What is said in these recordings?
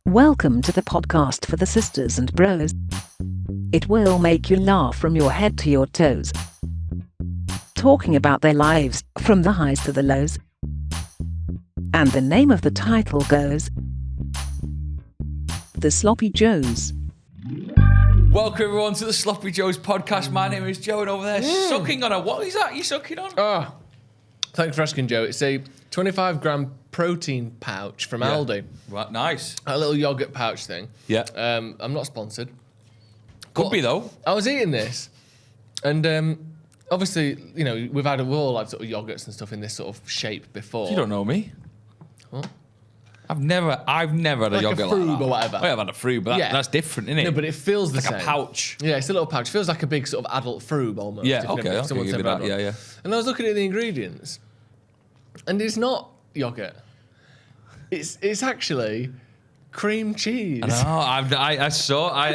Welcome to the podcast for the sisters and bros. It will make you laugh from your head to your toes. Talking about their lives, from the highs to the lows. And the name of the title goes, The Sloppy Joes. Welcome everyone to the Sloppy Joes podcast. My name is Joe, and over there sucking on a... What is that you sucking on? Oh, thanks for asking, Joe. It's a 25-gram protein pouch from Aldi. Right, nice. A little yogurt pouch thing. Yeah. I'm not sponsored. Could be, though. I was eating this, and obviously, you know, we've all had sort of yogurts and stuff in this sort of shape before. You don't know me. What? I've never had a yogurt a frube like that. or whatever. I have had a frube, but that's different, isn't it? No, but it feels the like same. a pouch. Yeah, it's a little pouch. It feels like a big sort of adult frube almost. Yeah, if okay, someone's give me ever that. had one. Yeah. And I was looking at the ingredients, and it's not yogurt. It's actually cream cheese. I saw.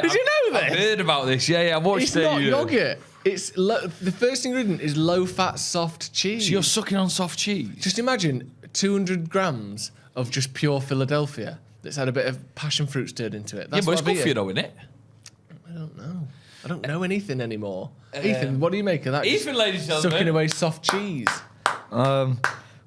Did you know this? I heard about this. Yeah. I watched It's not yogurt. It's the first ingredient is low-fat soft cheese. So you're sucking on soft cheese. Just imagine 200 grams of just pure Philadelphia that's had a bit of passion fruit stirred into it. That's but it's what good I've for you, eaten. though, isn't it? I don't know. I don't know anything anymore. Ethan, what do you make of that? Ethan, ladies and gentlemen. Sucking away soft cheese.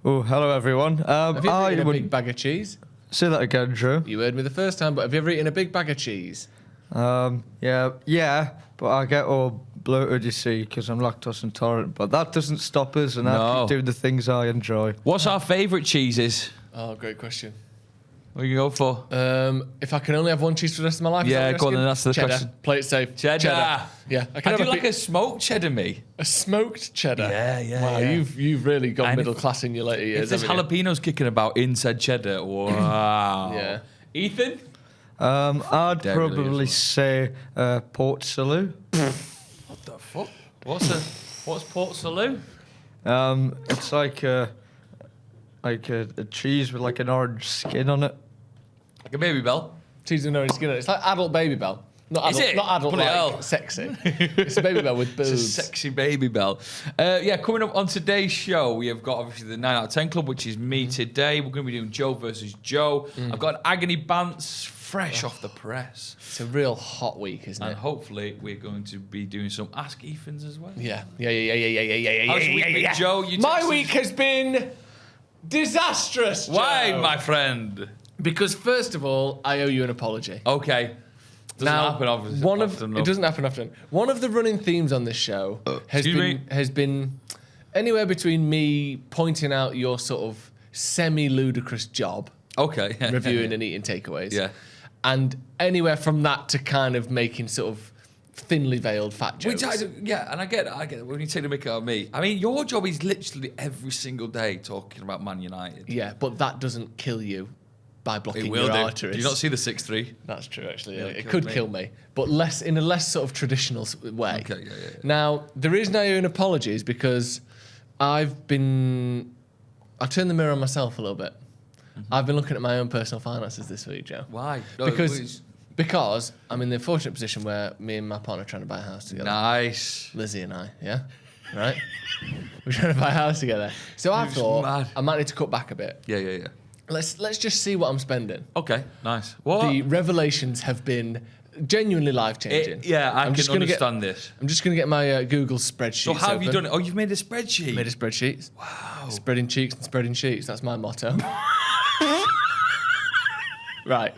Hello everyone. Have you ever eaten a big bag of cheese? Say that again, Drew. You heard me the first time, but have you ever eaten a big bag of cheese? Yeah, but I get all bloated, you see, because I'm lactose intolerant. But that doesn't stop us, and I keep doing the things I enjoy. What's our favourite cheeses? Oh, great question. What do you go for? If I can only have one cheese for the rest of my life, Yeah, go on then, that's that's the question. Play it safe. Cheddar. Yeah, I do like a smoked cheddar, me. a smoked cheddar. Yeah. Wow, yeah. you've really got And middle if- class in your later years. If there's haven't you? jalapenos kicking about inside cheddar, wow. Yeah. Ethan? I'd Don't really probably use say Port Salut. What the fuck? What's Port Salut? It's like a cheese with like an orange skin on it. Like a Baby Bell. Cheese with orange skin on it. It's like adult Baby Bell. Not Is adult, it? not adult Bloody hell. like sexy. It's a Baby Bell with It's a boobs. sexy Baby Bell. Coming up on today's show, we have got obviously the 9 out of 10 club, which is me today. We're going to be doing Joe versus Joe. I've got an Agony Buns fresh off the press. It's a real hot week, isn't And it? hopefully we're going to be doing some Ask Ethans as well. Yeah. How's your week been, Joe? You My texted- week has been disastrous, Why, Joe. my friend? Because first of all, I owe you an apology. Okay. Doesn't happen often. It doesn't happen often. One of the running themes on this show has been anywhere between me pointing out your sort of semi-ludicrous job Okay. reviewing and eating takeaways, Yeah. and anywhere from that to kind of making sort of thinly veiled fat jokes. And I get it. When you take the mick out of me, I mean, your job is literally every single day talking about Man United. Yeah, but that doesn't kill you by blocking It will your do. arteries. Do you not see the 6-3? That's true, actually. Yeah, It kill could me. kill me, but in a less sort of traditional way. Okay, yeah. Now, the reason I owe an apology is because I've turned the mirror on myself a little bit. I've been looking at my own personal finances this week, Joe. Why? Because I'm in the fortunate position where me and my partner are trying to buy a house together. Nice. Lizzie and I, yeah? Right? We're trying to buy a house together. So I thought mad. I might need to cut back a bit. Yeah. Let's just see what I'm spending. Okay, nice. What? The revelations have been genuinely life-changing. I can just gonna understand this. I'm just going to get my Google spreadsheet. So how have you done it? Oh, you've made a spreadsheet. Made a spreadsheet. Wow. Spreading cheeks and spreading sheets. That's my motto. Right.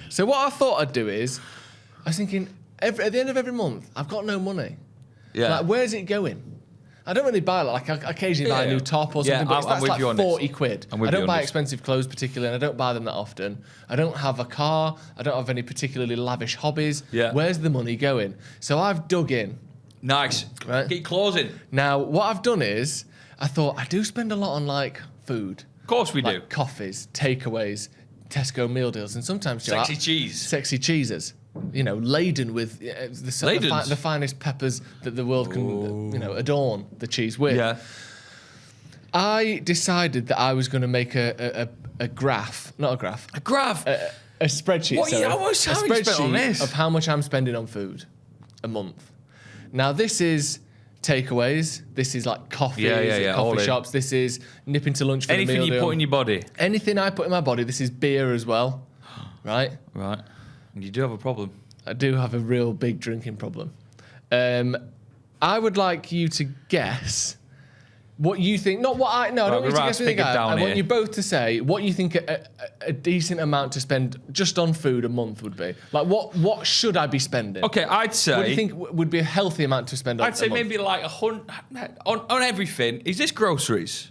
So what I thought I'd do is, I was thinking, at the end of every month, I've got no money. Yeah. Like, where's it going? I don't really buy I occasionally buy a new top or something, but I'm that's with you on like this. 40 quid. I'm with I you don't on buy this. expensive clothes particularly, and I don't buy them that often. I don't have a car. I don't have any particularly lavish hobbies. Yeah. Where's the money going? So I've dug in. Nice. Right. Keep closing. Now, what I've done is, I thought I do spend a lot on like food. Of course we do. Like coffees, takeaways, Tesco meal deals, and sometimes Joe, Sexy cheese. sexy cheeses. You know, laden with the finest peppers that the world can, adorn the cheese with. Yeah. I decided that I was going to make a graph, not a graph, A graph. a spreadsheet. What, sorry, how much a time have you spent on spreadsheet this? of how much I'm spending on food a month. Now, this is takeaways. This is like coffees at all coffee in. shops. This is nipping to lunch for the Anything meal you deal. put in your body. Anything I put in my body. This is beer as well. right? Right. And you do have a problem. I do have a real big drinking problem. I would like you to guess what you think. Not what I. No, I don't want you to guess what you think. I want you both to say what you think a decent amount to spend just on food a month would be. Like, what should I be spending? Okay, I'd say. What do you think would be a healthy amount to spend on I'd say a month? maybe like 100 on everything. Is this groceries?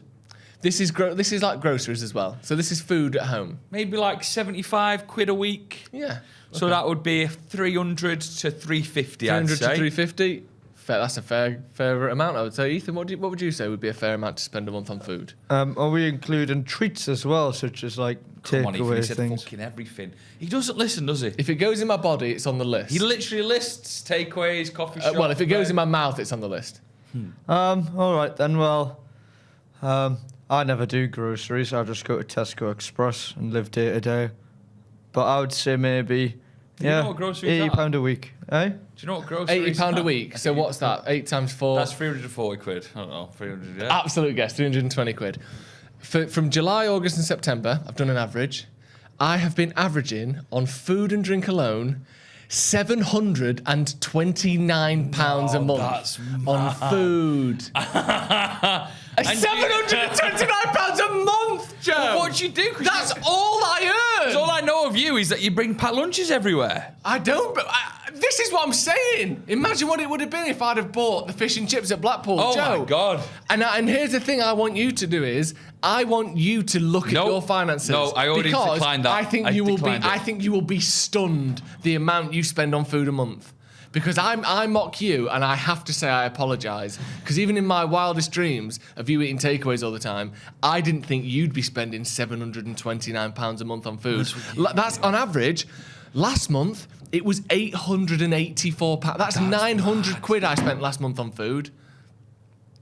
This is like groceries as well. So this is food at home. Maybe like 75 quid a week. Yeah. So that would be 300 to 350, 300 I'd to say. 350. That's a fair amount, I would say. Ethan, what would you say would be a fair amount to spend a month on food? Are we including treats as well, such as like Come on, Ethan, he takeaway said things? fucking everything. He doesn't listen, does he? If it goes in my body, it's on the list. He literally lists takeaways, coffee shop. Well, if it goes in my mouth, it's on the list. All right then. Well, I never do groceries. I just go to Tesco Express and live day to day. But I would say maybe, you know what groceries are? £80 a week. Eh? Do you know what groceries £80 are? a week. So what's that? 8 times 4. That's 340 quid. I don't know, 300, yeah. Absolute guess, 320 quid. From July, August and September, I've done an average. I have been averaging on food and drink alone £729 a month that's on food. £729 a month, Joe! Well, what do you do? That's all I earn! All I know of you is that you bring packed lunches everywhere. I don't, but this is what I'm saying. Imagine what it would have been if I'd have bought the fish and chips at Blackpool, Oh Joe. my God. And here's the thing I want you to do is, I want you to look at your finances. No, I already declined that. I think you will be stunned the amount you spend on food a month. Because I mock you, and I have to say I apologise. Because even in my wildest dreams of you eating takeaways all the time, I didn't think you'd be spending £729 a month on food. That's on average. Last month, it was £884. That's 900 quid I spent last month on food.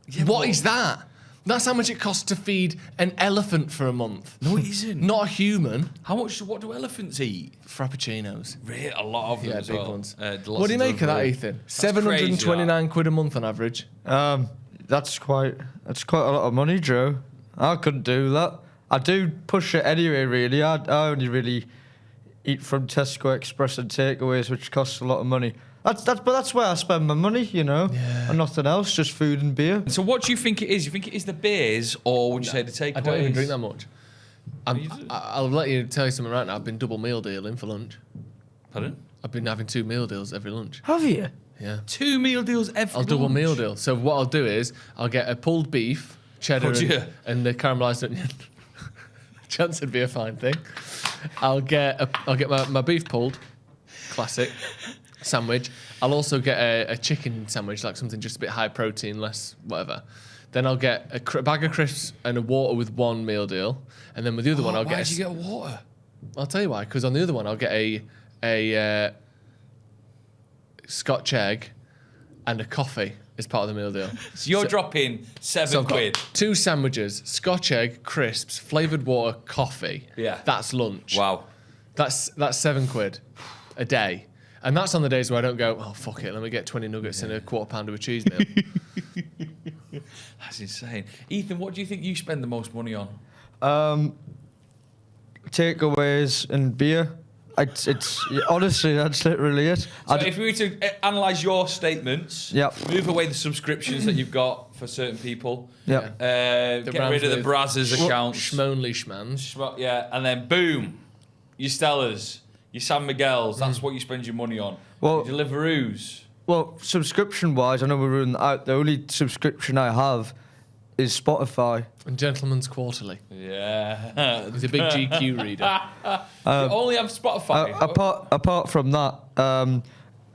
Yeah, what is that? That's how much it costs to feed an elephant for a month. No, it isn't. Not a human. What do elephants eat? Frappuccinos. Really, a lot of them Yeah, as big well. ones. Lots What do you make of that, Deliveroo. Ethan? That's 729 quid a month on average. That's quite a lot of money, Joe. I couldn't do that. I do push it anyway, really. I only really eat from Tesco Express and takeaways, which costs a lot of money. That's where I spend my money, you know, and nothing else, just food and beer. So what do you think it is? You think it is the beers, or would you say the takeaways? I don't even drink that much. I'll let you tell you something right now. I've been double meal dealing for lunch. Pardon? I've been having 2 meal deals every lunch. Have you? Yeah. 2 meal deals every I'll double lunch? meal deal. So what I'll do is I'll get a pulled beef, cheddar, and the caramelised onion. Chance would be a fine thing. I'll get my beef pulled, classic sandwich. I'll also get a chicken sandwich, like something just a bit high protein, less whatever. Then I'll get a bag of crisps and a water with 1 meal deal, and then with the other one I'll get. Why did you get water? I'll tell you why. Because on the other one I'll get a Scotch egg and a coffee as part of the meal deal. So you're dropping 7 I've got quid. 2 sandwiches, Scotch egg, crisps, flavoured water, coffee. Yeah. That's lunch. Wow. That's 7 quid a day. And that's on the days where I don't go, oh, fuck it, let me get 20 nuggets and a quarter pounder of cheese meal. That's insane. Ethan, what do you think you spend the most money on? Takeaways and beer. Honestly, that's literally it. So if we were to analyse your statements, move away the subscriptions that you've got for certain people, get rid of the Brazzers accounts. Schmonly schmans. Yeah, and then boom, your Stellas, your San Miguel's, that's what you spend your money on. Well, your Deliveroos. Well, subscription-wise, I know we're ruling that out. The only subscription I have is Spotify. And Gentleman's Quarterly. Yeah. He's a big GQ reader. You only have Spotify? Apart from that,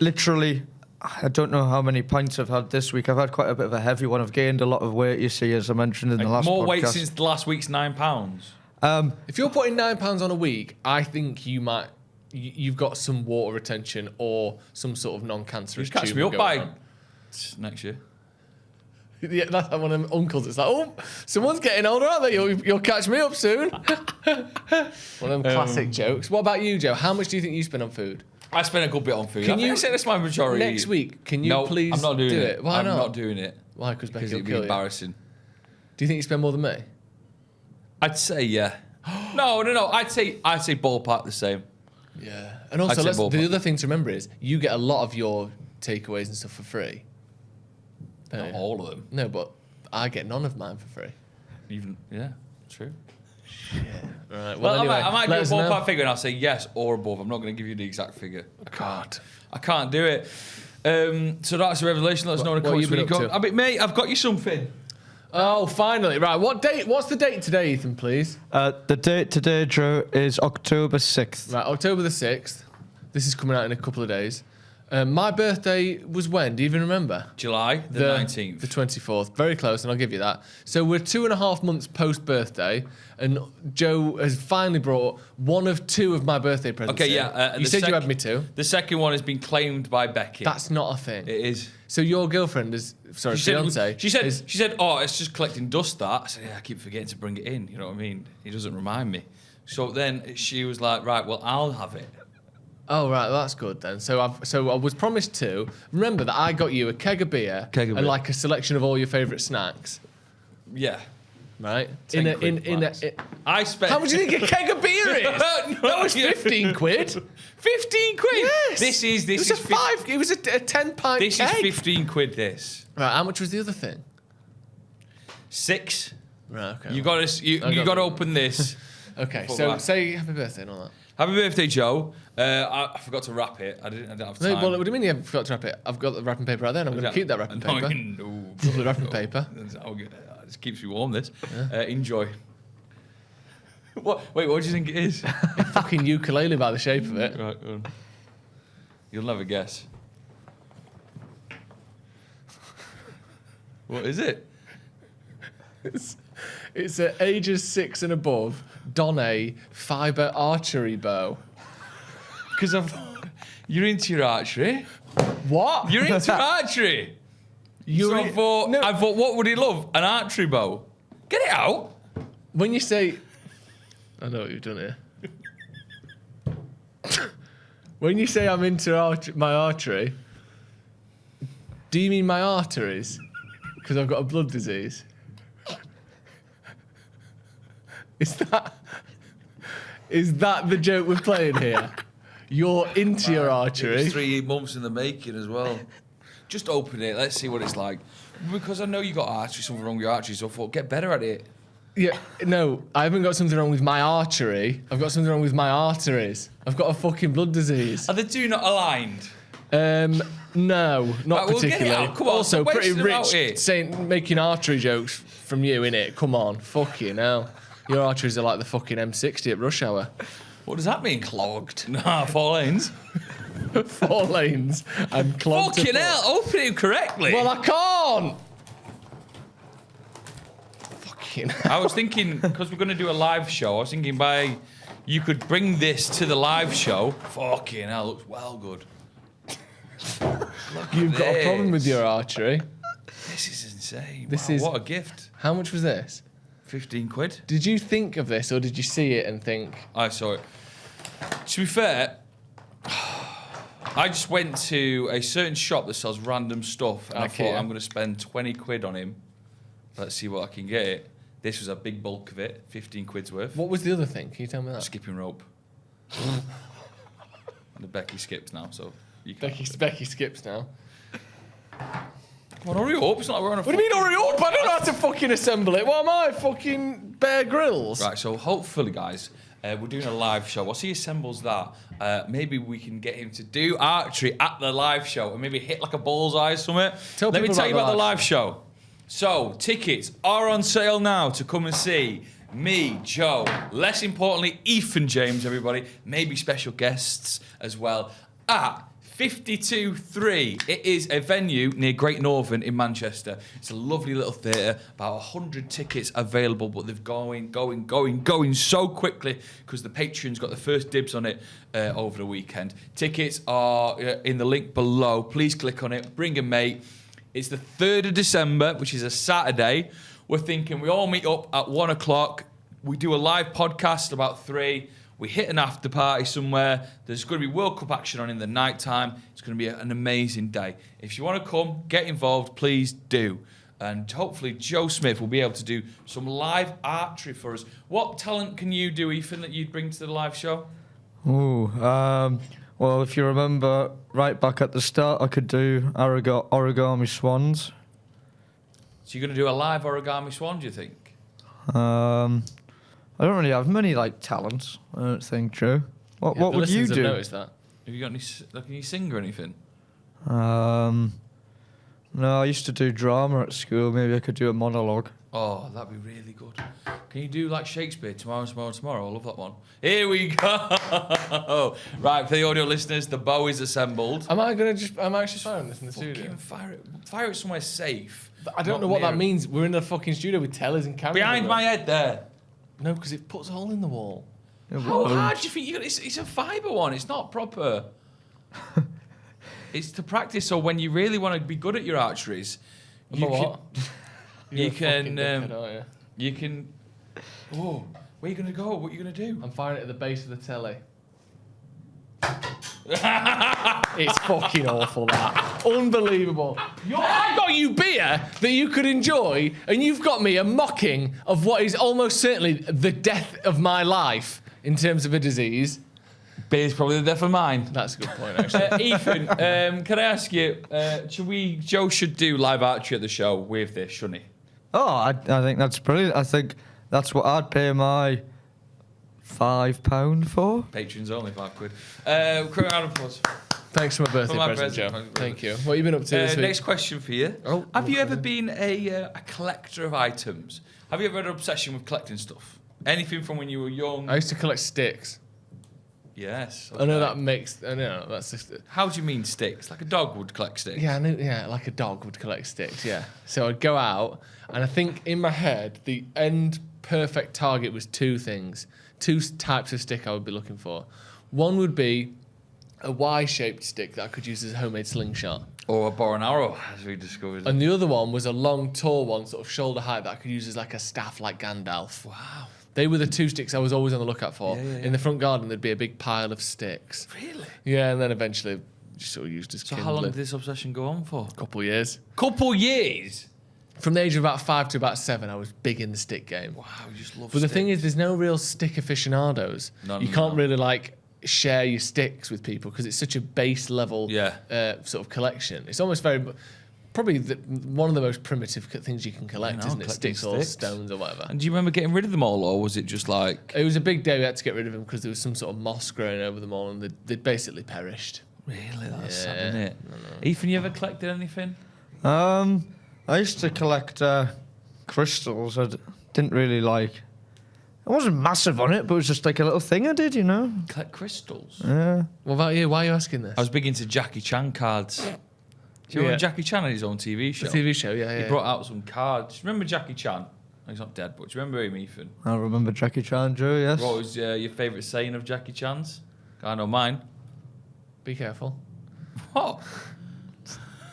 literally, I don't know how many pints I've had this week. I've had quite a bit of a heavy one. I've gained a lot of weight, you see, as I mentioned in the last podcast. More weight since the last week's £9. If you're putting £9 on a week, I think you've got some water retention or some sort of non-cancerous tumour. Catch me up by next year. Yeah, that's like one of them uncles. It's like, oh, someone's getting older, aren't they? You'll catch me up soon. One of them classic jokes. What about you, Joe? How much do you think you spend on food? I spend a good bit on food. Can you say that's my majority? Next week, can you please I'm not doing do it. Why I'm not? not doing it. Why? Because Becky will it'd be kill you. embarrassing. Do you think you spend more than me? I'd say yeah. No. I'd say ballpark the same. Yeah. And also, I'd say the ballpark. other thing to remember is you get a lot of your takeaways and stuff for free. Don't Not you? all of them. No, but I get none of mine for free. Even true. Right. Well, anyway, I might do a let us know. ballpark figure and I'll say yes or above. I'm not going to give you the exact figure. God. I can't do it. So that's a revelation. Let us know in the What comments you when been you up go. to? Mate, I've got you something. Oh, finally. Right. What date? What's the date today, Ethan, please? The date today, Joe, is October 6th. Right, October the 6th. This is coming out in a couple of days. My birthday was when? Do you even remember? July the 19th. The 24th. Very close, and I'll give you that. So we're 2.5 months post-birthday, and Joe has finally brought one of two of my birthday presents. Okay, in. yeah. You said you had me two. The second one has been claimed by Becky. That's not a thing. It is. So your girlfriend is... Sorry, fiancé. She said, oh, it's just collecting dust, that. I said, yeah, I keep forgetting to bring it in. You know what I mean? He doesn't remind me. So then she was like, right, well, I'll have it. Oh, right, well, that's good then. So I was promised two. Remember that I got you a keg of beer and like a selection of all your favourite snacks, Yeah. right? 10 quid max. I spent... How much do you think a keg of beer is? That was 15 quid. 15 quid? Yes. This is It was a five. It was a 10-pint This keg. is 15 quid, this. Right, how much was the other thing? 6. Right, okay. You got to open this. Okay, Fuck so that. say happy birthday and all that. Happy birthday, Joe. I forgot to wrap it. I didn't have time. No, well, what do you mean you forgot to wrap it? I've got the wrapping paper right there, and I'm going to keep that wrapping paper. No. Lovely wrapping paper. This keeps me warm, this. Enjoy. What? Wait, what do you think it is? Fucking ukulele by the shape of it. Right, go on. You'll never guess. What is it? It's ages 6 and above, Donne fibre archery bow. Because you're into your archery. What? You're into archery. So I thought, what would he love? An archery bow. Get it out. When you say... I know what you've done here. When you say I'm into my archery, do you mean my arteries? Because I've got a blood disease. Is that the joke we're playing here? You're into your It archery. was 3 months in the making as well. Just open it. Let's see what it's like. Because I know you got archery, something wrong with your archery, so I thought, get better at it. Yeah, no, I haven't got something wrong with my archery. I've got something wrong with my arteries. I've got a fucking blood disease. Are the two not aligned? No, not Right, we'll get it particularly. out. Come on, Also, stop pretty wasting about rich it. making archery jokes from you, innit? Come on, fuck you now. Your arteries are like the fucking M60 at rush hour. What does that mean? Clogged. Nah, 4 lanes. 4 lanes and clogged. Fucking hell, open it correctly. Well, I can't. Fucking hell. I was thinking, because we're going to do a live show, I was thinking you could bring this to the live show. Fucking hell, looks well good. You've got a problem with your archery. This is insane. This Wow, is- what a gift. How much was this? 15 quid. Did you think of this or did you see it and think, I saw it. To be fair, I just went to a certain shop that sells random stuff, and I Okay, thought yeah. I'm going to spend 20 quid on him. Let's see what I can get it. This was a big bulk of it, 15 quid's worth. what was the other thing? Can you tell me that? Skipping rope. The Becky skips now, so you can. Becky skips now. Come on, hurry up. It's not like we're on a What do you mean hurry up? I don't know how to fucking assemble it. What am I, fucking Bear Grylls? Right, so hopefully, guys, we're doing a live show. Once he assembles that, maybe we can get him to do archery at the live show and maybe hit like a bullseye or something. Tell Let me people tell you about about the the live live show. So, tickets are on sale now to come and see me, Joe, less importantly, Ethan James, everybody, maybe special guests as well, at 52.3. It is a venue near Great Northern in Manchester. It's a lovely little theatre, about 100 tickets available, but they've going so quickly because the patrons got the first dibs on it over the weekend. Tickets are in the link below. Please click on it. Bring a mate. It's the 3rd of December, which is a Saturday. We're thinking we all meet up at 1 o'clock. We do a live podcast about 3. We hit an after party somewhere. There's going to be World Cup action on in the night time. It's going to be an amazing day. If you want to come, get involved, please do. And hopefully Joe Smith will be able to do some live archery for us. What talent can you do, Ethan, that you'd bring to the live show? Ooh, well, if you remember right back at the start, I could do origami swans. So you're going to do a live origami swan, do you think? I don't really have many talents. I don't think, Joe. What The would you listeners have do? noticed that. Have you got any, can you sing or anything? No, I used to do drama at school. Maybe I could do a monologue. Oh, that'd be really good. Can you do like Shakespeare, tomorrow? I love that one. Here we go. Right, for the audio listeners, the bow is assembled. I'm actually firing this in the studio. Fire it somewhere safe. I don't know what that means. We're in the fucking studio with tellers and cameras. Behind my head there. No, because it puts a hole in the wall. How hard do you think you got? It's a fibre one. It's not proper. It's to practice. So when you really want to be good at your archeries, you can. You can. Oh, where are you gonna go? What are you gonna do? I'm firing it at the base of the telly. It's fucking awful, that. Unbelievable. I got you beer that you could enjoy, and you've got me a mocking of what is almost certainly the death of my life in terms of a disease. Beer's probably the death of mine. That's a good point, actually. Ethan, can I ask you, Joe should do live archery at the show with this, shouldn't he? Oh, I think that's brilliant. I think that's what I'd pay my £5 for. Patrons only, £5. Quick round of applause. Thanks for my birthday my present, Joe. present. Thank you. What have you been up to this week? Next question for you. Have you ever been a collector of items? Have you ever had an obsession with collecting stuff? Anything from when you were young? I used to collect sticks. Yes. I know that makes. I know that's just. How do you mean sticks? Like a dog would collect sticks? Yeah, I knew, yeah, like a dog would collect sticks. Yeah. So I'd go out, and I think in my head the end perfect target was two things, two types of stick I would be looking for. One would be a Y-shaped stick that I could use as a homemade slingshot. Or a bow and arrow, as we discovered. And the other one was a long, tall one, sort of shoulder height, that I could use as like a staff, like Gandalf. Wow. They were the two sticks I was always on the lookout for. Yeah. In the front garden, there'd be a big pile of sticks. Really? Yeah, and then eventually just sort of used as So kindling. how long did this obsession go on for? Couple of years. Couple years? From the age of about 5 to about 7, I was big in the stick game. Wow, you just love But the thing sticks. is, there's no real stick aficionados. No, you can't really like share your sticks with people because it's such a base level sort of collection. It's almost probably one of the most primitive things you can collect, isn't it? Sticks or stones or whatever. And do you remember getting rid of them all, or was it just like... It was a big day. We had to get rid of them because there was some sort of moss growing over them all, and they'd basically perished. Really? That's sad, isn't it? Ethan, you ever collected anything? I used to collect crystals. I didn't really like... I wasn't massive on it, but it was just like a little thing I did, you know? Collect crystals? Yeah. What about you? Why are you asking this? I was big into Jackie Chan cards. Do you remember Jackie Chan had his own TV show? The TV show, yeah. He brought out some cards. Remember Jackie Chan? He's not dead, but do you remember him, Ethan? I remember Jackie Chan, Joe, yes. What was your favourite saying of Jackie Chan's? I know mine. Be careful. What?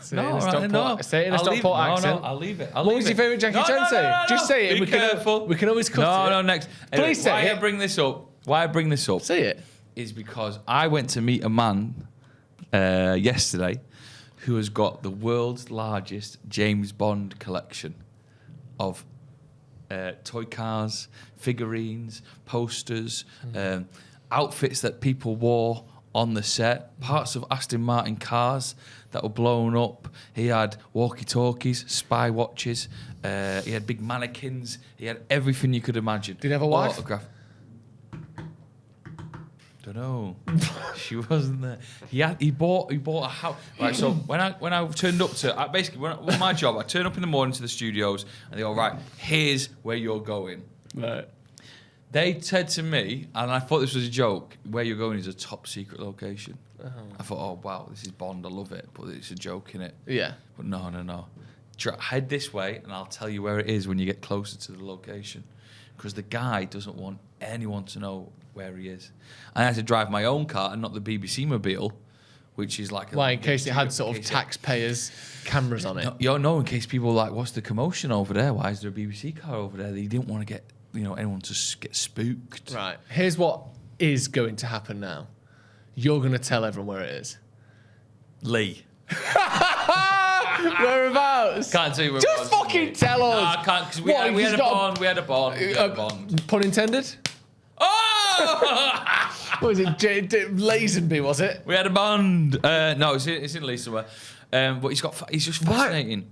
Say it in a Stockport accent. No, I'll leave it. What was your favourite Jackie Chan saying? Just say it. Be careful. We can always cut it. No, next. Anyway, Please say why it. I bring this up Say it. is because I went to meet a man yesterday who has got the world's largest James Bond collection of toy cars, figurines, posters, outfits that people wore on the set, parts of Aston Martin cars that were blown up. He had walkie-talkies, spy watches. He had big mannequins. He had everything you could imagine. Did he have a wife? Autograph. Don't know. She wasn't there. He bought a house. Right. So when I turned up to basically when my job, I turn up in the morning to the studios and they go, right, here's where you're going. Right. They said to me, and I thought this was a joke, where you're going is a top secret location. I thought, oh wow, this is Bond, I love it, but it's a joke, innit? Yeah. But no. Head this way and I'll tell you where it is when you get closer to the location. Because the guy doesn't want anyone to know where he is. I had to drive my own car and not the BBC mobile, which is like... Why, in case it had sort of taxpayers' cameras on it? No, in case people were like, what's the commotion over there? Why is there a BBC car over there? They didn't want to get... anyone to get spooked. Right. Here's what is going to happen now. You're going to tell everyone where it is. Lee. Whereabouts? Can't tell you where Just fucking tell us. No, I can't, because we had a bond. Pun intended? Oh! What was it? Lazenby, was it? We had a band. No, it's in Leeds somewhere. But he's just fascinating.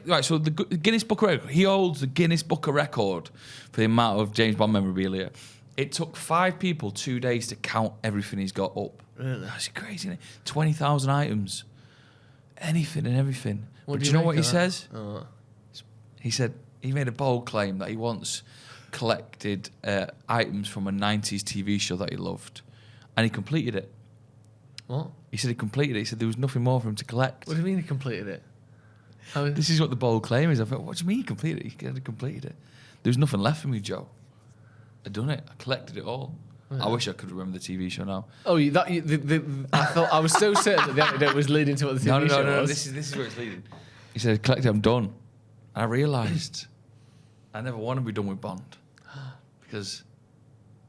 Right, so the Guinness Book of Record, he holds the Guinness Book of Record for the amount of James Bond memorabilia. It took 5 people 2 days to count everything he's got up. Really? That's crazy, isn't it? 20,000 items. Anything and everything. What But do do you you know make what he of that? says? Oh. He said he made a bold claim that he once collected items from a 90s TV show that he loved. And he completed it. What? He said he completed it. He said there was nothing more for him to collect. What do you mean he completed it? How is This is what the bold claim is. I thought, what do you mean he completed it? He had completed it. There was nothing left for me, Joe. I'd done it. I collected it all. I wish I could remember the TV show now. Oh, I thought I was so certain that the anecdote was leading to what the TV show No. was. This is where it's leading. He said, collected it, I'm done. And I realised I never want to be done with Bond. Because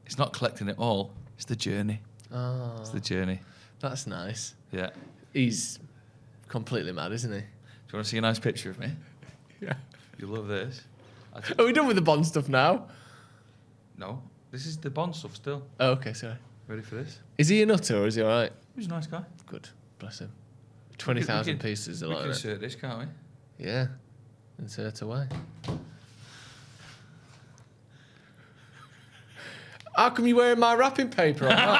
it's not collecting it all. It's the journey. Oh, It's the journey. that's nice. Yeah. He's completely mad, isn't he? Do you want to see a nice picture of me? Yeah. You'll love this. Are we done with the Bond stuff now? No. This is the Bond stuff still. Oh, okay, sorry. Ready for this? Is he a nutter or is he all right? He's a nice guy. Good. Bless him. 20,000 We can- pieces. A We lot, can isn't it? insert this, can't we? Yeah. Insert away. How come you're wearing my wrapping paper on that?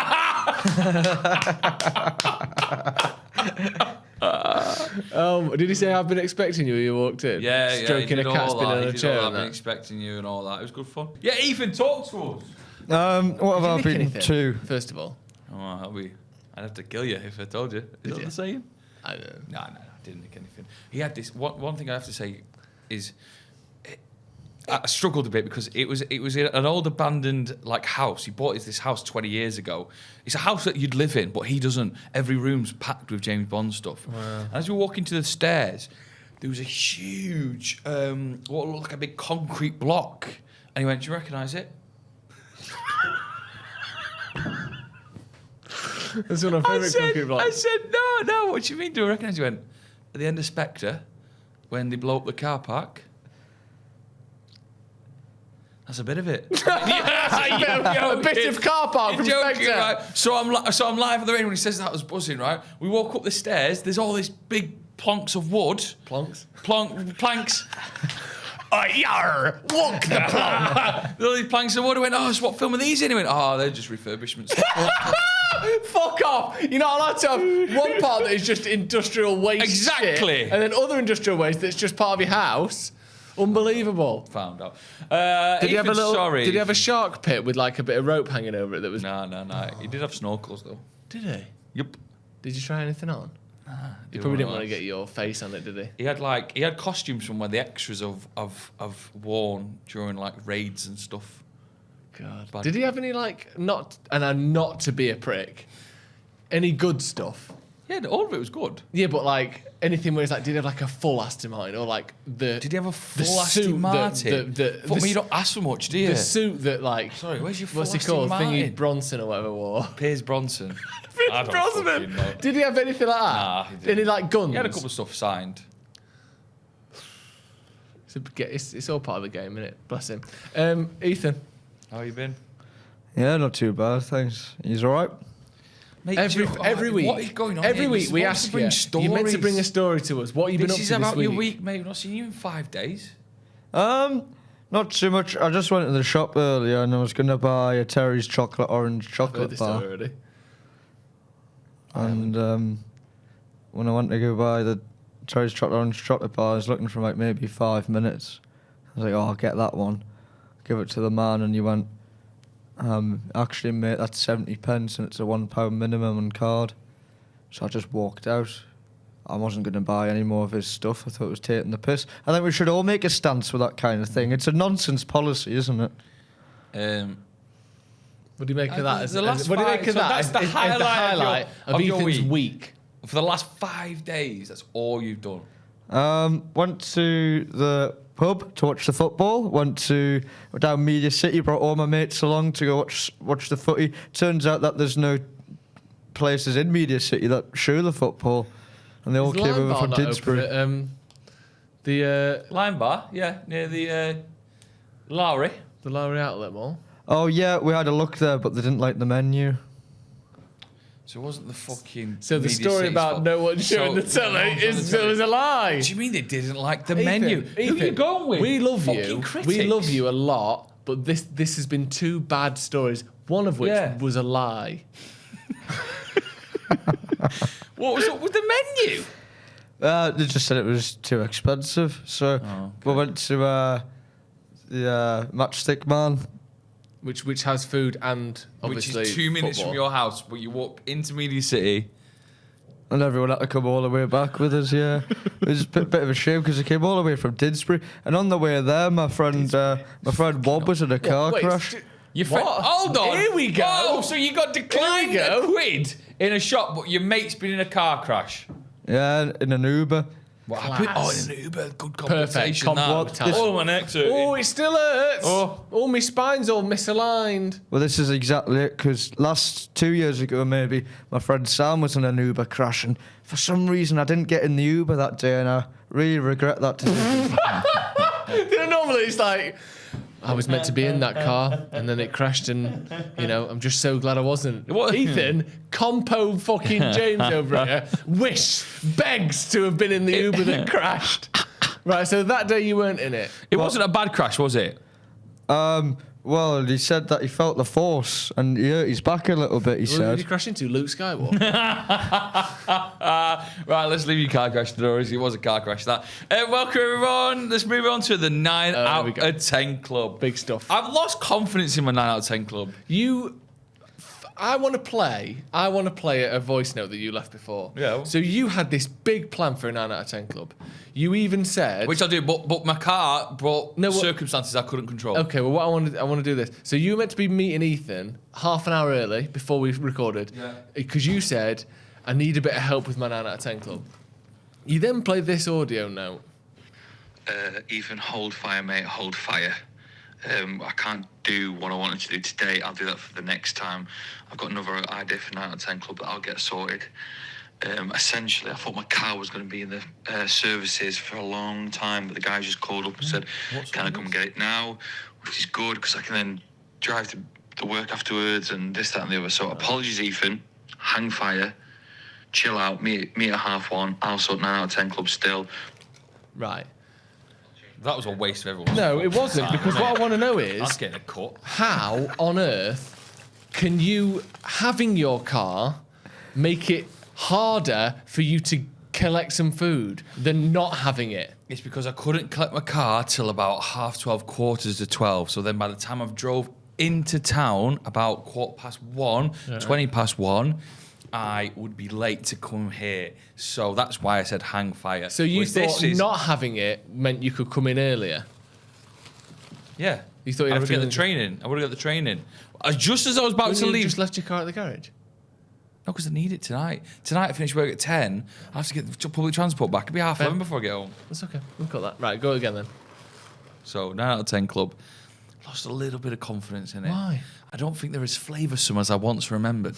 Did he say I've been expecting you when you walked in? Yeah, Stroking he did a cat all spinning that. on He a did chair all and that. I've been that. expecting you and all that. It was good fun. Yeah, Ethan, talk to us. What have I Did you nick been anything, to? First of all. Oh, I'd have to kill you if I told you. Is that what you? the saying? I don't know. No, I didn't nick anything. He had this. One thing I have to say is, I struggled a bit because it was in an old abandoned like house. He bought this house 20 years ago. It's a house that you'd live in, but he doesn't. Every room's packed with James Bond stuff. Wow. And as we were walking to the stairs, there was a huge, what looked like a big concrete block. And he went, "Do you recognise it?" That's one of my favourite concrete blocks. I said, no, what do you mean, do I recognise? He went, at the end of Spectre, when they blow up the car park, that's a bit of it. A bit of car park from Joking, Spectre. right? So I'm live at the rain when he says that, I was buzzing, right? We walk up the stairs, there's all these big plonks of wood. Plonks. Planks. Yar! Look the plank! All these planks of wood. I went, oh, so what film are these in? He went, oh, they're just refurbishments. Fuck off! You're not allowed to have one part that is just industrial waste Exactly. shit, and then other industrial waste that's just part of your house. Unbelievable. Found out. Did he have a little? Sorry. Did he have a shark pit with like a bit of rope hanging over it that was? No. He did have snorkels, though. Did he? Yep. Did you try anything on? He probably didn't want to get your face on it, did he? He had costumes from where the extras of worn during like raids and stuff. God. Bad. Did he have any like not to be a prick? Any good stuff? Yeah, all of it was good. Yeah, but like anything where it's like, did he have like a full Aston Martin or like the? Did he have a the full suit Aston Martin? the You don't ask for much, do you? The suit that like. Sorry, where's your full What's he Aston called? Martin? Thingy Bronson or whatever wore. Piers Bronson. I don't Brosnan. fucking know. Did he have anything like that? Nah, he didn't. Any like guns? He had a couple of stuff signed. It's all part of the game, isn't it? Bless him. Ethan. How you been? Yeah, not too bad, thanks. He's all right. Mate, Every week. What is going on Every here? week we ask you. You're meant to bring a story to us. What have you been up This to is about this week? your week, mate. We've not seen you in 5 days. Not too much. I just went to the shop earlier and I was going to buy a Terry's chocolate orange I've heard chocolate this bar. story already. And when I went to go buy the Terry's chocolate orange chocolate bar, I was looking for like maybe 5 minutes. I was like, oh, I'll get that one. Give it to the man, and he went, actually, mate, that's 70 pence and it's a £1 minimum on card. So I just walked out. I wasn't going to buy any more of his stuff. I thought it was taking the piss. I think we should all make a stance with that kind of thing. It's a nonsense policy, isn't it? What do you make of that? The last What do you five- make of so that? that's the As the highlight of of your Ethan's week. week. For the last 5 days, that's all you've done. Went to the pub to watch the football. Went down Media City. Brought all my mates along to go watch the footy. Turns out that there's no places in Media City that show the football, and they all Is came Lime over Bar from not open Didsbury. at, the Lime Bar, yeah, near the Lowry. Lowry Outlet Mall. Oh yeah, we had a look there, but they didn't like the menu. So it wasn't the fucking. So the Media story City's about fault. no one showing the telly it was a lie. What do you mean they didn't like the menu? Who are you Ethan, going with? We love Fucking you. critics. We love you a lot, but this has been 2 bad stories. One of which was a lie. What was up with the menu? They just said it was too expensive, so we went to the Matchstick Man. Which has food and obviously Which is 2 minutes football. from your house, but you walk into Media City. And everyone had to come all the way back with us, yeah. It was a bit of a shame because they came all the way from Didsbury. And on the way there, my friend Wob was in a car crash. Your friend, hold on. Here we go. Oh, so you got declined £1 in a shop, but your mate's been in a car crash. Yeah, in an Uber. What happened? Oh, in an Uber. Good compensation. Perfect. That. Oh, my neck's hurting. Oh, it still hurts. Oh. My spine's all misaligned. Well, this is exactly it, because 2 years ago, maybe, my friend Sam was in an Uber crash, and for some reason I didn't get in the Uber that day, and I really regret that decision. Normally it's like, I was meant to be in that car, and then it crashed, and, I'm just so glad I wasn't. What? Ethan, compo fucking James over here, begs to have been in the Uber that crashed. Right, so that day you weren't in it. It wasn't a bad crash, was it? Well, he said that he felt the force, and he hurt his back a little bit, he Who said. did you crash into? Luke Skywalker? Right, let's leave your car crash stories. It was a car crash, that. Welcome, everyone. Let's move on to the 9 out of 10 club. Big stuff. I've lost confidence in my 9 out of 10 club. I want to play a voice note that you left before. Yeah. So you had this big plan for a 9 out of 10 club. You even said... Which I'll do, but my car brought circumstances I couldn't control. Okay, well, I want to do this. So you were meant to be meeting Ethan half an hour early before we recorded. Yeah. Because you said, I need a bit of help with my 9 out of 10 club. You then played this audio note. Ethan, hold fire, mate, hold fire. I can't do what I wanted to do today. I'll do that for the next time. I've got another idea for 9 out of 10 club that I'll get sorted. Essentially, I thought my car was going to be in the services for a long time, but the guy just called up and said, can I come and get it now? Which is good, because I can then drive to work afterwards and this, that and the other. So apologies, Ethan. Hang fire. Chill out. Meet at 1:30. I'll sort 9 out of 10 club still. Right. That was a waste of everyone's No, time. it wasn't, because what I want to know That's is, getting a cut. how on earth can you, having your car, make it harder for you to collect some food than not having it? It's because I couldn't collect my car till about 12:30, 11:45. So then by the time I've drove into town, about 1:15, 1:20, I would be late to come here. So that's why I said hang fire. So you Whereas thought this is- not having it meant you could come in earlier? Yeah. You thought you'd I have would to get the leave- training. I would have got the training. Just as I was about Wouldn't to you leave. just left your car at the garage? No, because I need it tonight. Tonight I finish work at 10. I have to get the public transport back. It'll be 11:30 before I get home. That's okay. We've got that. Right, go again then. So 9 out of 10 club. Lost a little bit of confidence in it. Why? I don't think they're as flavoursome as I once remembered.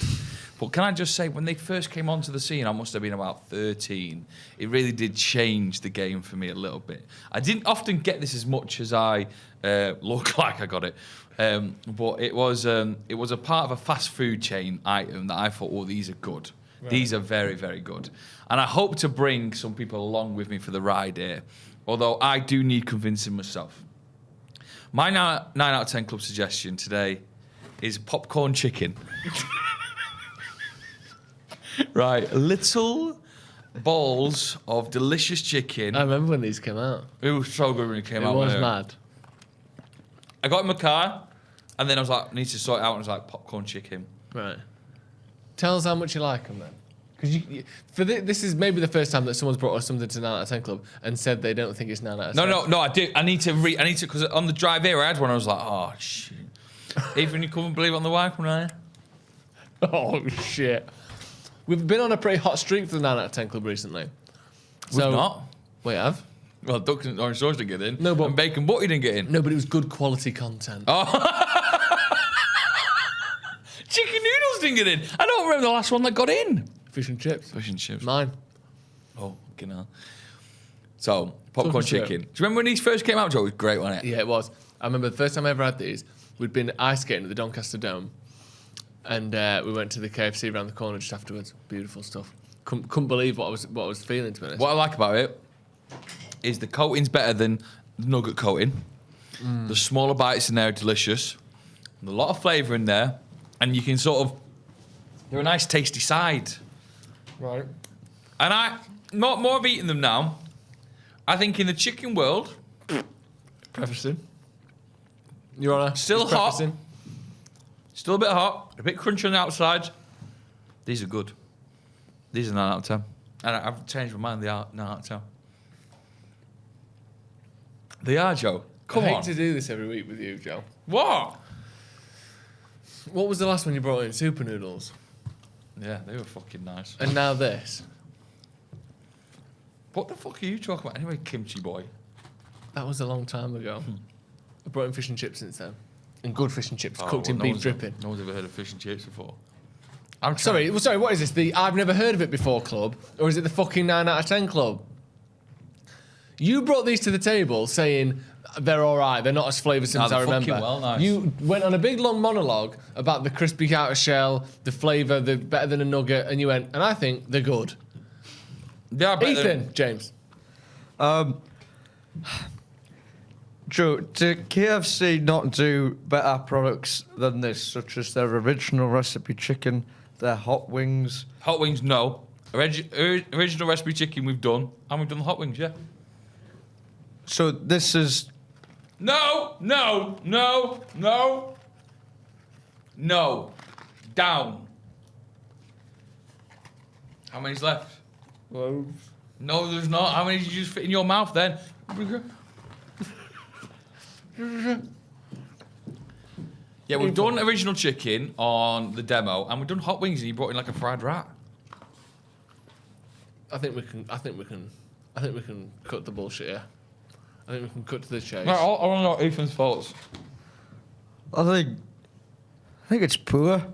But can I just say, when they first came onto the scene, I must have been about 13. It really did change the game for me a little bit. I didn't often get this as much as I look like I got it. But it was a part of a fast food chain item that I thought, oh, these are good. Right. These are very, very good. And I hope to bring some people along with me for the ride here. Although I do need convincing myself. My 9 out of 10 club suggestion today is popcorn chicken. Right, little balls of delicious chicken. I remember when these came out. It was so good when it came It out. was wasn't mad. I got in my car, and then I was like, I need to sort it out, and I was like, popcorn chicken. Right. Tell us how much you like them then. Because this is maybe the first time that someone's brought us something to 9 out of 10 club and said they don't think it's 9 out of 10. No, I do. I need to, because on the drive here, I had one, I was like, oh, shit. Even you couldn't believe it on the wife when I... Oh, shit. We've been on a pretty hot streak for the 9 out of 10 club recently. We've not. We have. Well, duck and orange sauce didn't get in. No, but... And bacon butty didn't get in. No, but it was good quality content. Chicken noodles didn't get in. I don't remember the last one that got in. Fish and chips. Fish and chips. Mine. Oh, fucking hell. So, popcorn Talking chicken. Do you remember when these first came out, Joe? It was great, wasn't it? Yeah, it was. I remember the first time I ever had these, we'd been ice skating at the Doncaster Dome, and we went to the KFC around the corner just afterwards. Beautiful stuff. Couldn't believe what I was feeling, to be honest. What I like about it is the coating's better than the nugget coating. The smaller bites in there are delicious. A lot of flavour in there, and you can they're a nice tasty side. Right. And more of eating them now. I think in the chicken world, Prefacing. Your Honour. Still just hot. prefacing. still a bit hot, a bit crunchy on the outside. These are good. These are 9 out of 10. And I've changed my mind, they are 9 out of 10. They are, Joe. Come I on. hate to do this every week with you, Joe. What? What was the last one you brought in? Super noodles. Yeah, they were fucking nice. And now this. What the fuck are you talking about anyway, kimchi boy? That was a long time ago. I brought in fish and chips since then. And good fish and chips, Oh, cooked in no beef one's- dripping. No one's ever heard of fish and chips before. Sorry, what is this? The I've never heard of it before club? Or is it the fucking 9 out of 10 club? You brought these to the table saying they're all right, they're not as flavoursome Nah, as I they're remember. fucking well nice. You went on a big long monologue about the crispy outer shell, the flavour, the better than a nugget, and you went, and I think they're good. They are better Ethan, James. Joe, do KFC not do better products than this, such as their original recipe chicken, their hot wings? Hot wings, no. Original recipe chicken we've done, and we've done the hot wings, yeah. So this is... No. Down. How many's left? Well, No, there's not. How many did you just fit in your mouth then? Yeah, we've done original chicken on the demo, and we've done hot wings, and you brought in like a fried rat. I think we can cut the bullshit here. I think we can cut to the chase. No, I want to know Ethan's thoughts. I think it's poor.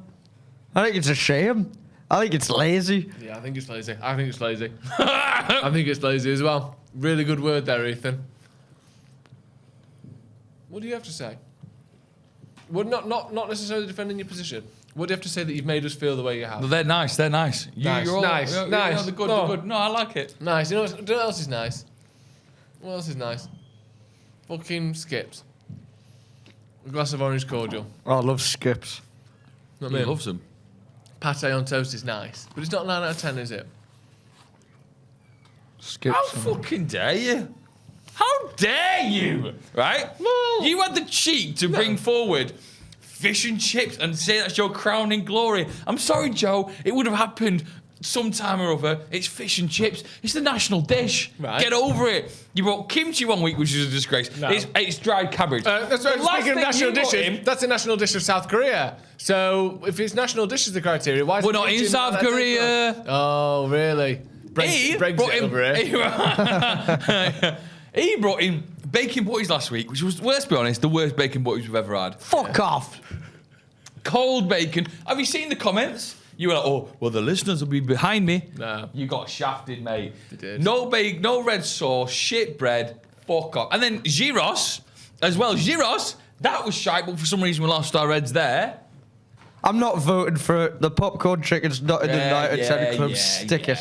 I think it's a shame. I think it's lazy. Yeah, I think it's lazy. I think it's lazy as well. Really good word there, Ethan. What do you have to say? Well, not necessarily defending your position. What do you have to say that you've made us feel the way you have? No, they're nice. They're nice. Nice. Nice. Nice. They're good. No. They're good. No, I like it. Nice. You know what else is nice? What else is nice? Fucking skips. A glass of orange cordial. I love skips. Not He me. loves them. Pate on toast is nice, but it's not 9 out of 10, is it? Skips. How fucking dare you? How dare you? Right? Well, You had the cheek to bring forward fish and chips and say that's your crowning glory. I'm sorry, Joe. It would have happened sometime or other. It's fish and chips. It's the national dish. Right. Get over it. You brought kimchi one week, which is a disgrace. No. It's dried cabbage. That's The right. last Speaking of thing national you brought dishes, in- that's a national dish of South Korea. So if it's national dish is the criteria, why is We're it not in kimchi South that table? Korea. Oh, really? He brought Brexit in- over here. He brought in bacon butties last week, which was, well, let's be honest, the worst bacon butties we've ever had. Fuck off. Cold bacon. Have you seen the comments? You were like, oh, well, the listeners will be behind me. No. You got shafted, mate. They did. No bacon, no red sauce, shit bread, fuck off. And then gyros, as well. Gyros, that was shite, but for some reason we lost our reds there. I'm not voting for it. The popcorn chicken's not in the 9 out of 10 club. Stick it.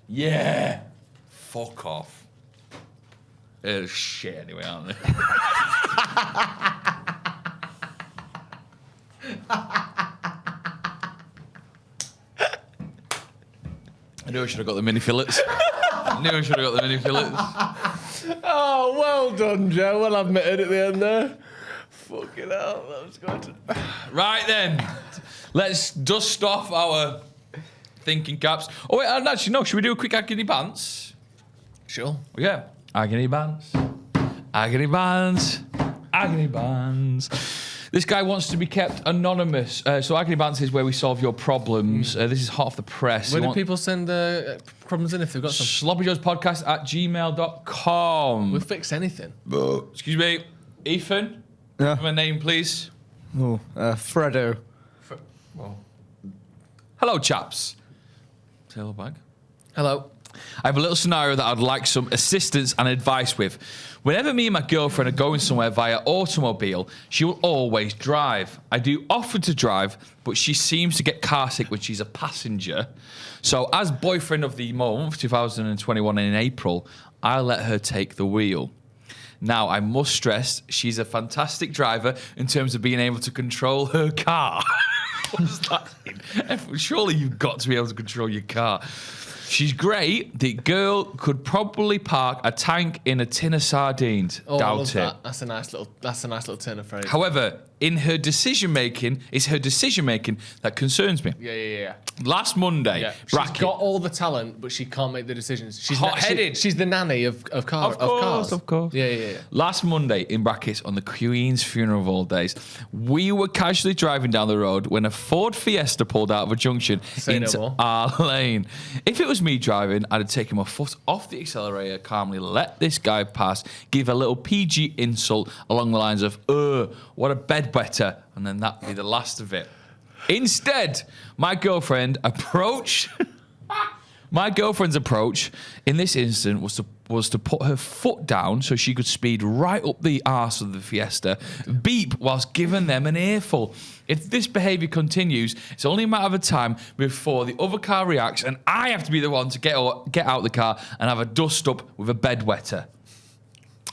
Yeah. Fuck off. They're shit anyway, aren't they? I knew I should have got the mini fillets. Oh, well done, Joe. Well admitted at the end there. Fucking hell, that was good. Right then, let's dust off our thinking caps. Oh wait, actually no. Should we do a quick Agony Buns? Sure. Yeah. Agony Buns. Agony Buns. Agony Buns. This guy wants to be kept anonymous. So Agony Buns is where we solve your problems. This is hot off the press. Where do people send problems in if they've got some? SloppyJoesPodcast at gmail.com. We'll fix anything. Excuse me. Ethan. Yeah. Have a name, please. Oh, Fredo. Hello, chaps. Tailbag. Hello. I have a little scenario that I'd like some assistance and advice with. Whenever me and my girlfriend are going somewhere via automobile, she will always drive. I do offer to drive, but she seems to get car sick when she's a passenger. So as boyfriend of the month, 2021 in April, I let her take the wheel. Now, I must stress, she's a fantastic driver in terms of being able to control her car. What does that mean? Surely you've got to be able to control your car. She's great. The girl could probably park a tank in a tin of sardines. Oh, Doubt I love it. that. That's a nice little turn of phrase. However, in her decision making, it's her decision making that concerns me. Yeah. Last Monday, Yeah. She's bracket. got all the talent, but she can't make the decisions. She's Hot-headed. She's the nanny of cars. Of course. Yeah. Last Monday, in brackets, on the Queen's funeral of all days, we were casually driving down the road when a Ford Fiesta pulled out of a junction Say no into more. our lane. If it was me driving, I'd have taken my foot off the accelerator, calmly let this guy pass, give a little PG insult along the lines of, what a bedwetter, and then that'd be the last of it. Instead, my girlfriend's approach in this instant was to put her foot down so she could speed right up the arse of the Fiesta, beep whilst giving them an earful. If this behaviour continues, it's only a matter of time before the other car reacts and I have to be the one to get out the car and have a dust up with a bedwetter.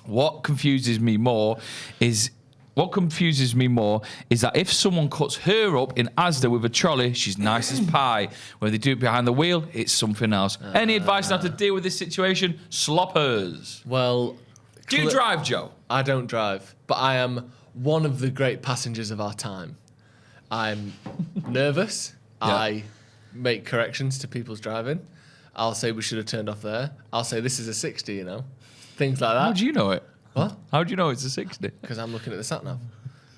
What confuses me more is that if someone cuts her up in Asda with a trolley, she's nice as pie. When they do it behind the wheel, it's something else. Any advice on how to deal with this situation? Sloppers. Well, Do you drive, Joe? I don't drive, but I am one of the great passengers of our time. I'm nervous. Yeah. I make corrections to people's driving. I'll say we should have turned off there. I'll say this is a 60, Things like that. How do you know it? What? How do you know it's a 60? Because I'm looking at the sat-nav.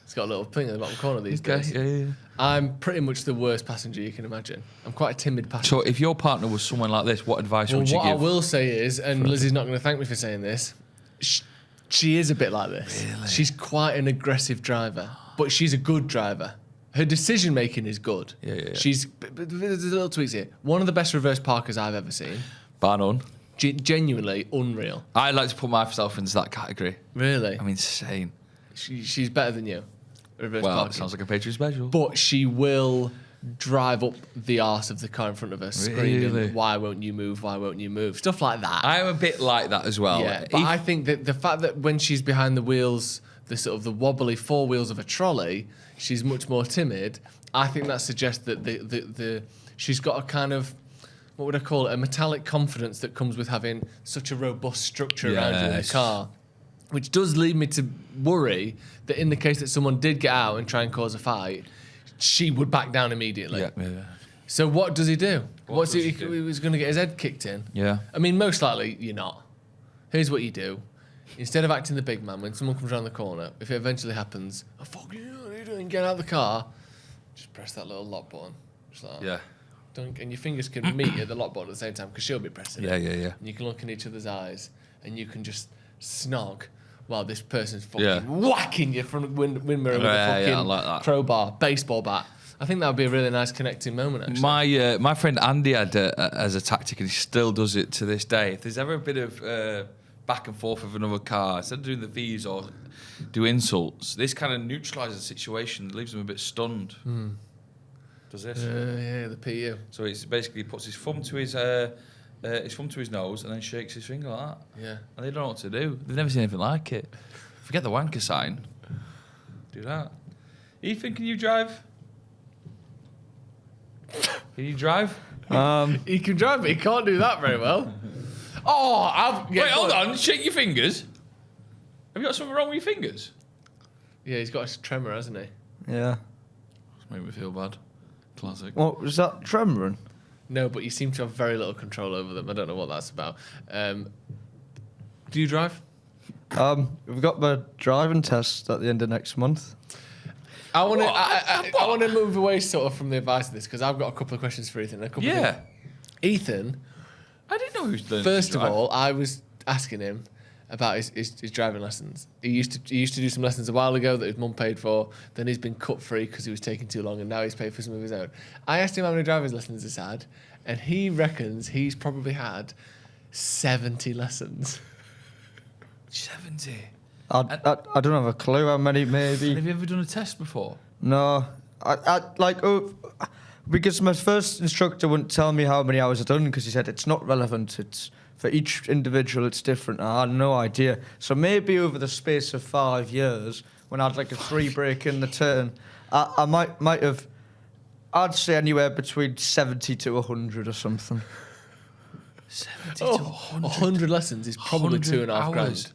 It's got a little thing in the bottom corner these days. Yeah. I'm pretty much the worst passenger you can imagine. I'm quite a timid passenger. So if your partner was someone like this, what advice Well, would you what give? I will say is, and Lizzie's not going to thank me for saying this, she is a bit like this. Really? She's quite an aggressive driver, but she's a good driver. Her decision making is good. Yeah. But there's little tweaks here. One of the best reverse parkers I've ever seen. Bar none. Genuinely unreal. I like to put myself into that category. Really? I'm insane. She's better than you. Reverse Well, parking. it sounds like a Patreon special. But she will drive up the arse of the car in front of her, screaming, Really? "Why won't you move? Why won't you move?" Stuff like that. I'm a bit like that as well. Yeah, but I think that the fact that when she's behind the wheels, the wobbly four wheels of a trolley, she's much more timid. I think that suggests that she's got a kind of, what would I call it, a metallic confidence that comes with having such a robust structure around you in the Yes. car. Which does lead me to worry that in the case that someone did get out and try and cause a fight, she would back down immediately. Yeah. So what does he do? Does he do? He was going to get his head kicked in. Yeah. I mean, most likely you're not. Here's what you do. Instead of acting the big man, when someone comes around the corner, if it eventually happens, "Oh, fuck you, what are you doing? Get out of the car." Just press that little lock button. Just like that. Yeah. And your fingers can meet at the lock button at the same time because she'll be pressing it. Yeah. And you can look in each other's eyes and you can just snog while this person's fucking Yeah. whacking your front wind mirror with Yeah, a fucking I like that. crowbar, baseball bat. I think that would be a really nice connecting moment, actually. My friend Andy had as a tactic, and he still does it to this day. If there's ever a bit of back and forth with another car, instead of doing the V's or do insults, this kind of neutralises the situation, leaves them a bit stunned. Does this? Yeah, the PU. So it's basically puts his thumb to his nose and then shakes his finger like that. Yeah. And they don't know what to do. They've never seen anything like it. Forget the wanker sign. Do that. Ethan, can you drive? Can you drive? He can drive, but he can't do that very well. Wait, hold on. Shake your fingers. Have you got something wrong with your fingers? Yeah, he's got a tremor, hasn't he? Yeah. It's made me feel bad. Classic. What was that, tremoring? No, but you seem to have very little control over them. I don't know what that's about. Do you drive? We've got my driving test at the end of next month. I want to move away sort of from the advice of this because I've got a couple of questions for Ethan. Yeah. Ethan, I didn't know who's learning first to of drive. all, I was asking him, about his driving lessons. He used to do some lessons a while ago that his mum paid for. Then he's been cut free because he was taking too long, and now he's paid for some of his own. I asked him how many driving lessons he's had, and he reckons he's probably had 70 lessons. 70. I don't have a clue how many, maybe. Have you ever done a test before? No. Because my first instructor wouldn't tell me how many hours I'd done because he said it's not relevant. It's for each individual, it's different. I had no idea. So maybe over the space of 5 years, when I had like a 3 break in the turn, I might have, I'd say anywhere between 70 to 100 or something. 70 to 100. 100 lessons is probably 2.5 grand.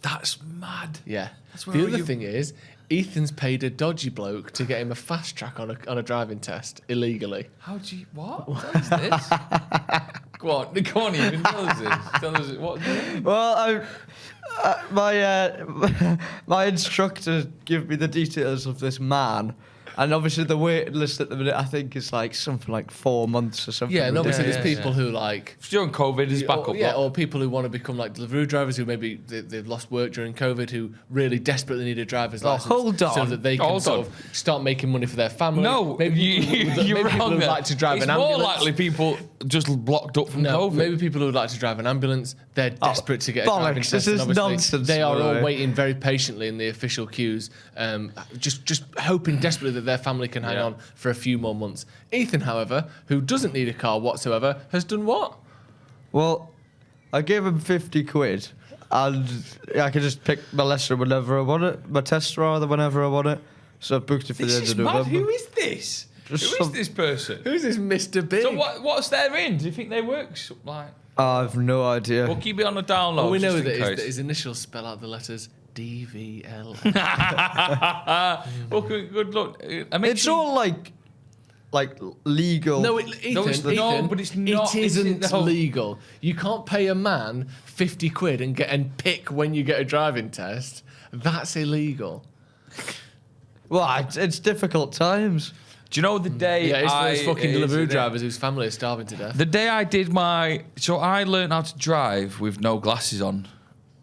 That's mad. Yeah. That's The other thing is, Ethan's paid a dodgy bloke to get him a fast track on a driving test illegally. How do you... What? What is this? Go on, Ethan, tell us this. Tell us what do you mean? Well, my instructor gave me the details of this man. And obviously the waiting list at the minute, I think, is like something like 4 months or something. Yeah, and obviously Yeah, there's yeah, people who like... During COVID, is backup. Or people who want to become like Deliveroo drivers who maybe they've lost work during COVID, who really desperately need a driver's license. Hold on. So that they can Hold sort on. of start making money for their family. No, maybe you're people wrong who there. like to drive it's an ambulance. more likely people just blocked up from No, COVID. maybe people who would like to drive an ambulance, they're desperate to get a driving bollocks, test. this is and obviously nonsense, They are by the all way. waiting very patiently in the official queues, just hoping desperately that their family can hang on for a few more months. Ethan, however, who doesn't need a car whatsoever, has done what? Well, I gave him 50 quid. And I could just pick my lesson whenever I want it. My test rather, whenever I want it. So I booked it for This the end is of mad. November. Who is this? Who is this person? Who's this Mr. Big? So what's their in? Do you think they work like? I have no idea. We'll keep it on the down low. Well, we know just that in his, case. that his initials spell out the letters DVL. Well, good luck. I mean, It's all like legal. No, Ethan, it's not, Ethan, but it's not, It is it, isn't though? legal. You can't pay a man 50 quid and pick when you get a driving test. That's illegal. Well, it's difficult times. Do you know the day? Yeah, it's those fucking it's Deliveroo the day- drivers whose family are starving to death. The day I did so I learned how to drive with no glasses on,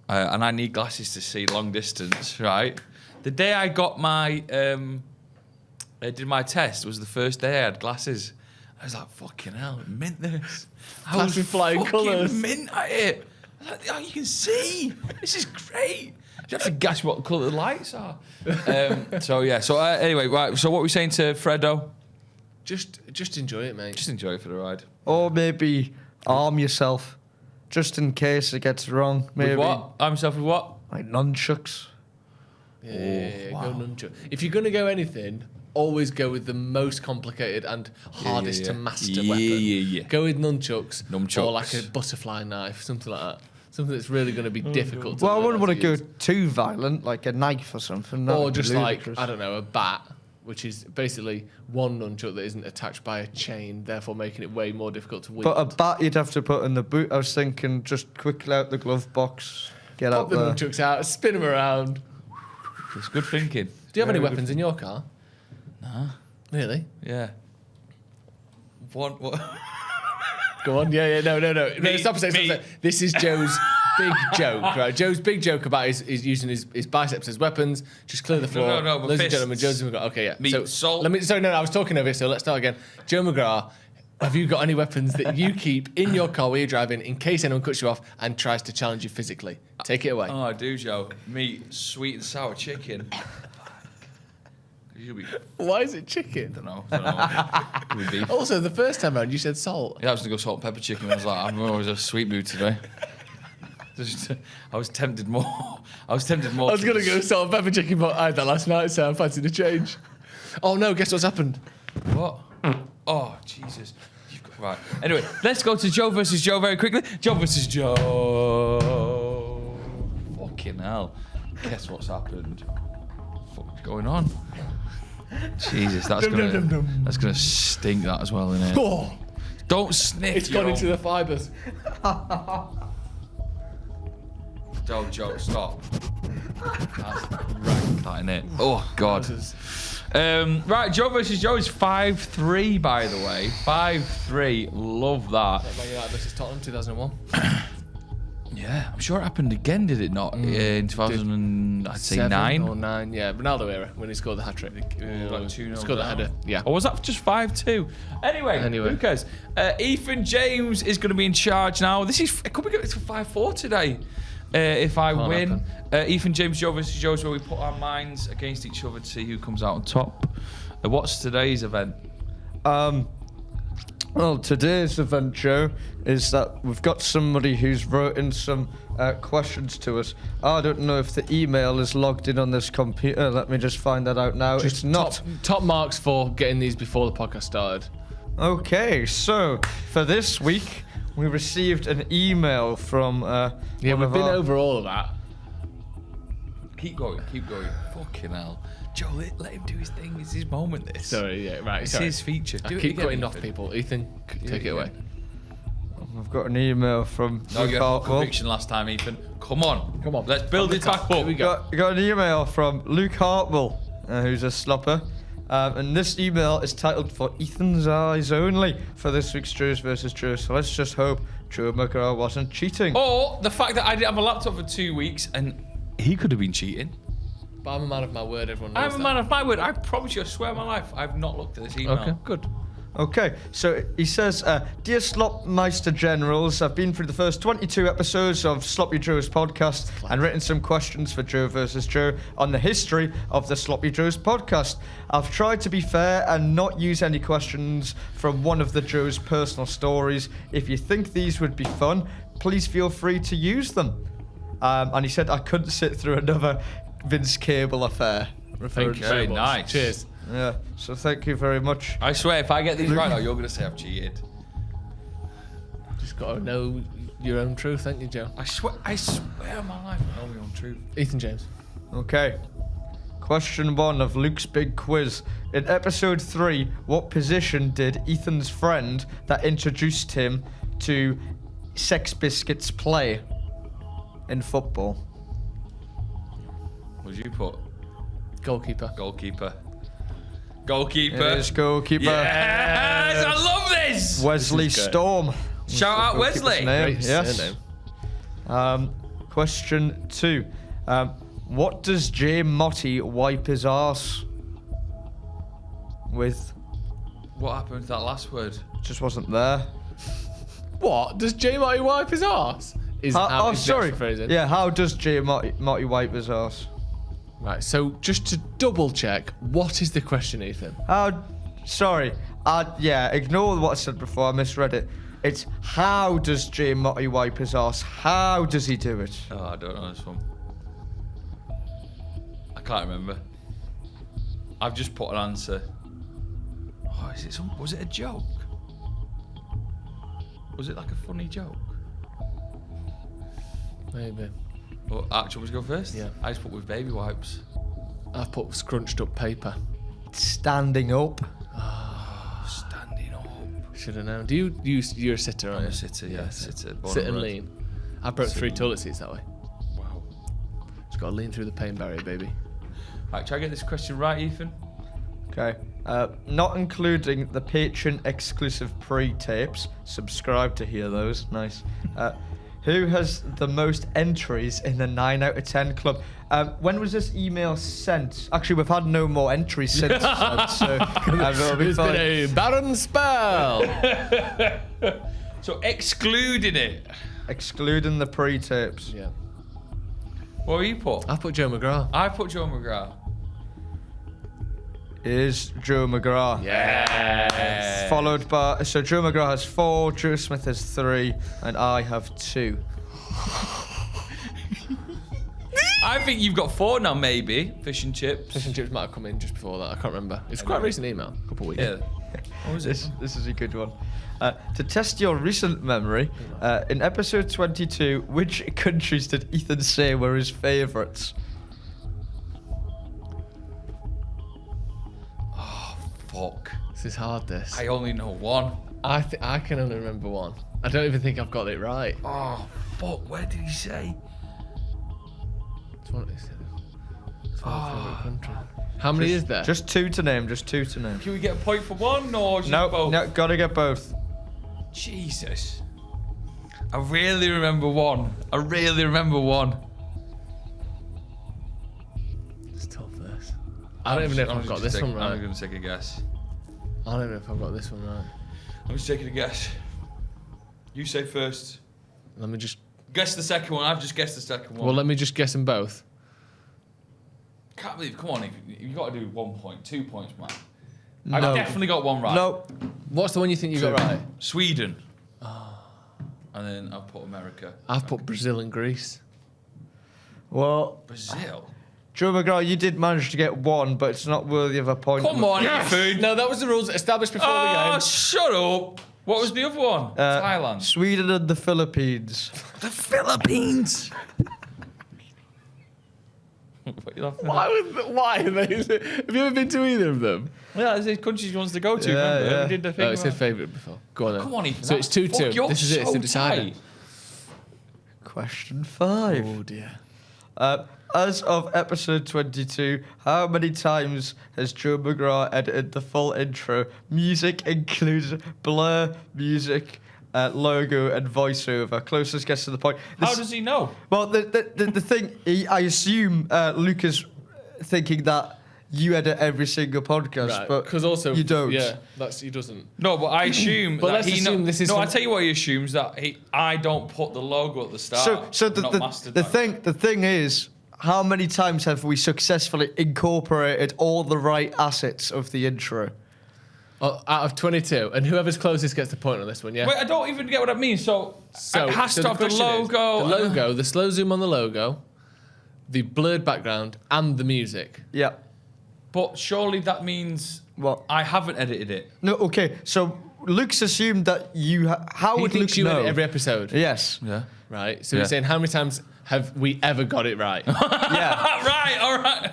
and I need glasses to see long distance, right? The day I got my, I did my test was the first day I had glasses. I was like, fucking hell, mint this. I Class with flying fucking colours. mint at it. I was like, oh, you can see. This is great. You have to guess what colour the lights are. So yeah. So anyway, right. So what were we saying to Fredo? Just enjoy it, mate. Just enjoy it for the ride. Or maybe arm yourself, just in case it gets wrong. Maybe With what? I'm myself with what? like nunchucks. Yeah, wow. go nunchuck. If you're gonna go anything, always go with the most complicated and hardest to master weapon. Yeah. Go with nunchucks. Nunchucks. Or like a butterfly knife, something like that. Something that's really going to be difficult to Well, I learn wouldn't how want to go use. too violent, like a knife or something. That Or would be just like, ludicrous. I don't know, a bat, which is basically one nunchuck that isn't attached by a chain, therefore making it way more difficult to wield. But a bat you'd have to put in the boot. I was thinking just quickly out the glove box, get Pop out the there. nunchucks out, spin them around. It's good thinking. Do you have any Very good. weapons in your car? Nah. Really? Yeah. What? Go on. Yeah. No. No, stop a second. me. This is Joe's big joke, right? Joe's big joke about is using his biceps as weapons. Just clear the floor. no, but Ladies and fists. gentlemen, Joe's McGrath. Okay, yeah. Me, salt. Sorry, no, I was talking over here, so let's start again. Joe McGrath, have you got any weapons that you keep in your car while you're driving in case anyone cuts you off and tries to challenge you physically? Take it away. Oh, I do, Joe. Meat, sweet and sour chicken. You'll be. Why is it chicken? Don't know. It'll be beef. Also, the first time around, you said salt. Yeah, I was gonna go salt and pepper chicken. I was like, I'm always a sweet mood today. I was tempted more. I was I was going to go salt and pepper chicken, but I had that last night, so I fancied a change. Oh no, guess what's happened? What? Oh, Jesus. Right. Anyway, let's go to Joe versus Joe very quickly. Joe versus Joe. Fucking hell. Guess what's happened? What's going on? Jesus, that's gonna stink that as well, innit? Oh, Don't sniff. it's gone into the fibres. Joe, stop. That's rank, that, innit? Oh, God. Right, Joe versus Joe is 5-3, by the way. 5-3. Love that. Man United versus Tottenham, 2001. Yeah, I'm sure it happened again, did it not? In 2009 or 9, yeah. Ronaldo era, when he scored the hat-trick. Like 2-0 Scored the down. header, yeah. Or was that just 5-2? Anyway, who cares? Ethan James is going to be in charge now. It could be going to 5-4 today. If I win. Ethan James, Joe versus Joe's, where we put our minds against each other to see who comes out on top. What's today's event? Well, today's event, Joe, is that we've got somebody who's wrote in some questions to us. I don't know if the email is logged in on this computer. Let me just find that out now. It's not. Top marks for getting these before the podcast started. Okay, so for this week, we received an email from. Yeah, we've been over all of that. Keep going. Fucking hell. Joe, let him do his thing. It's his moment, this. Sorry, yeah, right. It's his feature. I keep cutting off people. Ethan, take it away. I've got an email from. No, you had more conviction last time, Ethan. Come on. Let's build it back up. Here we go. Got an email from Luke Hartwell, who's a slopper. And this email is titled "For Ethan's Eyes Only" for this week's Joe's versus Joe. So let's just hope Joe McGraw wasn't cheating. Or the fact that I didn't have a laptop for 2 weeks and he could have been cheating. But I'm a man of my word, everyone knows I'm a man of my word. I promise you, I swear on my life, I've not looked at this email. Okay, good. Okay, so he says, Dear Slopmeister Generals, I've been through the first 22 episodes of Sloppy Joe's podcast and written some questions for Joe versus Joe on the history of the Sloppy Joe's podcast. I've tried to be fair and not use any questions from one of the Joe's personal stories. If you think these would be fun, please feel free to use them. And he said I couldn't sit through another Vince Cable affair. Thank you very much. Nice. Cheers. Yeah, so thank you very much. I swear, if I get these right now, you're going to say I've cheated. Just got to know your own truth, ain't you, Joe? I swear on my life, I know my own truth. Ethan James. Okay. Question 1 of Luke's big quiz. In episode 3, what position did Ethan's friend that introduced him to Sex Biscuits play in football? What did you put? Goalkeeper. Goalkeeper. It is goalkeeper. Yes! I love this! Wesley Storm. Shout out Goalkeeper's Wesley. name. Great Yes. surname. Question 2. What does Jay Motti wipe his arse with? What happened to that last word? Just wasn't there. What? Does J Marty wipe his arse? Sorry. Yeah, how does Jay Motti wipe his arse? Right, so just to double check, what is the question, Ethan? Ignore what I said before, I misread it. It's how does Jay Motti wipe his arse? How does he do it? Oh, I don't know this one. I can't remember. I've just put an answer. Oh, was it a joke? Was it like a funny joke? Maybe. Well, actually, was go first? Yeah. I just put with baby wipes. I've put scrunched up paper. Standing up. Standing up. Should have known. You're a sitter, aren't I'm you? a sitter, yeah. Sitter. born Sit and and bred. lean. I broke 3 toilet seats that way. Wow. Just got to lean through the pain barrier, baby. Right, try to get this question right, Ethan. Okay. Not including the Patreon exclusive pre-tapes. Subscribe to hear those. Nice. Who has the most entries in the 9 out of 10 club? When was this email sent? Actually, we've had no more entries since. So it'll be It's fine. been a barren spell. So excluding it. Excluding the pre-tapes. Yeah. What have you put? I put Joe McGrath. I put Joe McGrath. Is Joe McGrath. Yes. Followed by... So Joe McGrath has 4, Joe Smith has 3, and I have 2. I think you've got 4 now, maybe. Fish and chips. Fish and chips might have come in just before that. I can't remember. It's quite a recent email. A couple of weeks. Yeah. What was it? This is a good one. To test your recent memory, in episode 22, which countries did Ethan say were his favourites? Fuck. This is hard, this. I only know 1. I can only remember 1. I don't even think I've got it right. Oh, fuck. Where did he say? It's one of favourite country. How many is there? Just 2 to name, just 2 to name. Can we get a point for 1 or just both? No, gotta get both. Jesus. I really remember one. It's tough, this. I don't even know if I've got this one right. I'm going to take a guess. I don't know if I've got this one right. I'm just taking a guess. You say first. Let me just... Guess the second one. I've just guessed the second one. Well, let me just guess them both. Can't believe. Come on, you've got to do 1 point, 2 points, man. No. I've definitely got one right. No. What's the one you think you got right? Sweden. And then I've put America. I've put Brazil and Greece. Well, Brazil. Joe McGraw, you did manage to get one, but it's not worthy of a point. Come on, Ethan. No, that was the rules established before the Oh, game. shut up. What was the other one? Thailand. Sweden and the Philippines. The Philippines. What are you laughing at? Why? Have you ever been to either of them? Yeah, there's countries he wants to go to. Yeah, remember? yeah. We did the thing. Oh, it said favourite before. Go on then. Come on, Ethan. So it's 2-2. You're This is it. It's so the decider. tight. Question 5. Oh dear. As of episode 22, how many times has Joe McGraw edited the full intro? Music includes blur, music, logo, and voiceover. Closest guess to the point. How does he know? Well, the thing, I assume Luke is thinking that you edit every single podcast, Right, but because also you don't. Yeah, he doesn't. No, but I assume. But that let's he assume this is No, from- I tell you what he assumes that I don't put the logo at the start. So I've not mastered the that. thing is, how many times have we successfully incorporated all the right assets of the intro? Out of 22, and whoever's closest gets the point on this one. Yeah. Wait, I don't even get what that means. So it has to the have the question is, logo. the logo, the slow zoom on the logo, the blurred background, and the music. Yeah. But surely that means What? I haven't edited it. No. Okay. So Luke's assumed that you. How He would thinks Luke you know? edit every episode. Yes. Yeah. Right. So Yeah. he's saying how many times have we ever got it right? Yeah. Right. All right.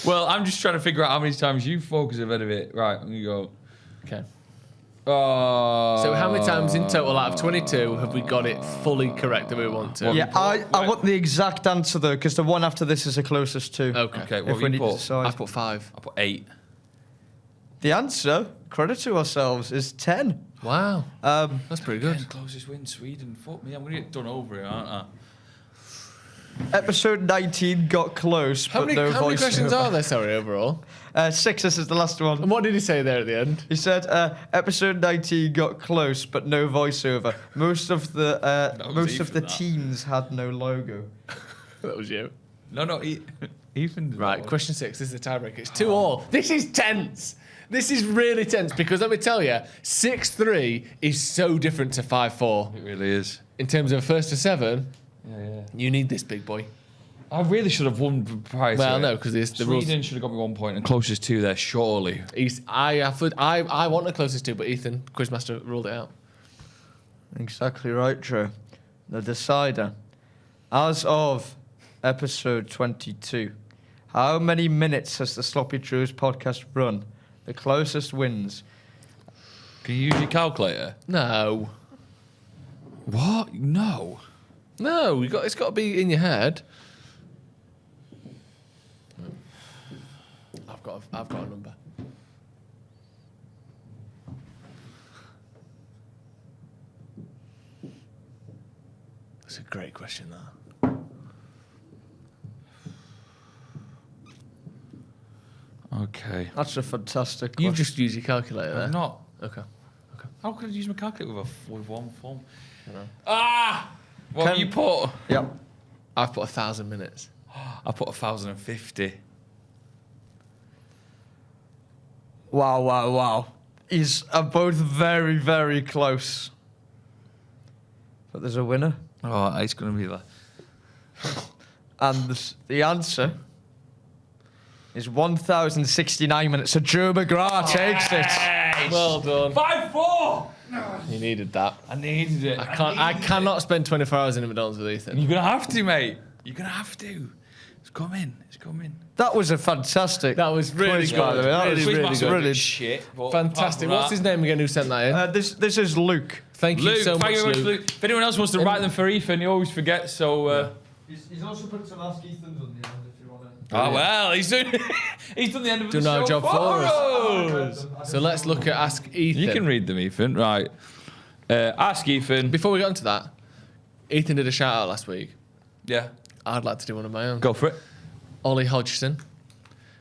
Well, I'm just trying to figure out how many times you focus have edited it. Right. You go. Okay. Oh. So how many times in total out of 22 have we got it fully correct that we want to? Yeah. I want the exact answer though, because the one after this is the closest to. Okay. Okay. What If have we you need to put? decide. I put 5. I put 8. The answer, credit to ourselves, is 10. Wow. That's pretty good. Closest win, Sweden. Fuck me, I'm gonna get done over here, aren't I? Episode 19 got close, How but many, no how many voiceover. questions are there, sorry, overall? 6, this is the last one. And what did he say there at the end? He said, episode 19 got close, but no voiceover. Most of the Ethan, that. teams had no logo. That was you. No, Ethan. did Right, that question 6. This is the tiebreaker. It's 2-all. This is tense. This is really tense because let me tell you, 6-3 is so different to 5-4. one. It really is. In terms of first to 7, Yeah. you need this big boy. I really should have won prior to Well, it. no, because the rules. Sweden should have got me 1 point and closest to there, surely. I want the closest to, but Ethan, Quizmaster, ruled it out. Exactly right, Joe. The decider. As of episode 22, how many minutes has the Sloppy Joes podcast run? The closest wins. Can you use your calculator? No. What? No. No, it's got to be in your head. I've got a number. That's a great question, that. Okay. That's a fantastic You question. just use your calculator there. I'm not. Okay. How could I use my calculator with one form? Ah! What have you put? Yep. I've put 1,000 minutes. I put 1,050. Wow. These are both very, very close. But there's a winner. Oh, it's going to be like... And the answer is 1,069 minutes. So Joe McGrath takes it. Well done. 5-4! You needed that. I needed it. I cannot spend 24 hours in a McDonald's with Ethan. You're going to have to, mate. You're going to have to. It's coming. That was a fantastic. That was really quiz, good. by the way. That was Really, Quizmaster really was a bit brilliant. shit. But Fantastic. apart What's from his name again who sent that in? This is Luke. Thank you Luke, so much, thank you very much, Luke. Luke. If anyone else wants to write them for Ethan, he always forgets, so... He's also put some Ask Ethans on the end if you want to. Oh, well, he's done the end of the Done show our job for us. us. So let's look at Ask Ethan. You can read them, Ethan. Right. Ask Ethan. Before we get onto that, Ethan did a shout out last week. Yeah. I'd like to do one of my own. Go for it. Ollie Hodgson,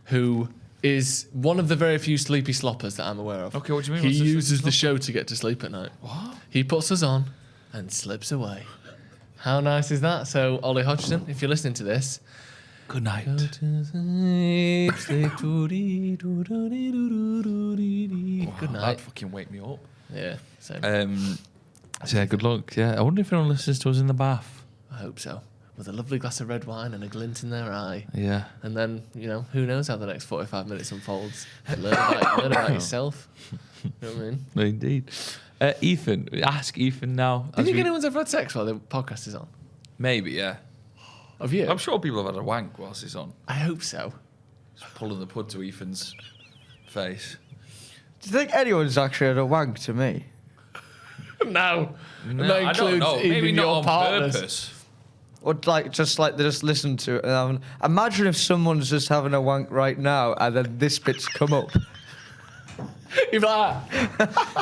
who is one of the very few sleepy sloppers that I'm aware of. Okay, what do you mean? He What's the uses sleepy the show to get to sleep at night. What? He puts us on and slips away. How nice is that? So, Ollie Hodgson, if you're listening to this, Good night. go to sleep, sleep, good night. That'd fucking wake me up. Yeah, same. So yeah, good luck. Yeah, I wonder if anyone listens to us in the bath. I hope so. With a lovely glass of red wine and a glint in their eye. Yeah. And then, who knows how the next 45 minutes unfolds. Learn about yourself. You know what I mean? Indeed. Ethan, ask Ethan now. Do you think anyone's ever had sex while the podcast is on? Maybe, yeah. Have you? I'm sure people have had a wank whilst it's on. I hope so. Just pulling the pud to Ethan's face. Do you think anyone's actually had a wank to me? No. No, That I don't includes know. even Maybe not your on partners. purpose. Or just they just listen to it. And imagine if someone's just having a wank right now and then this bit's come up. You'd be like,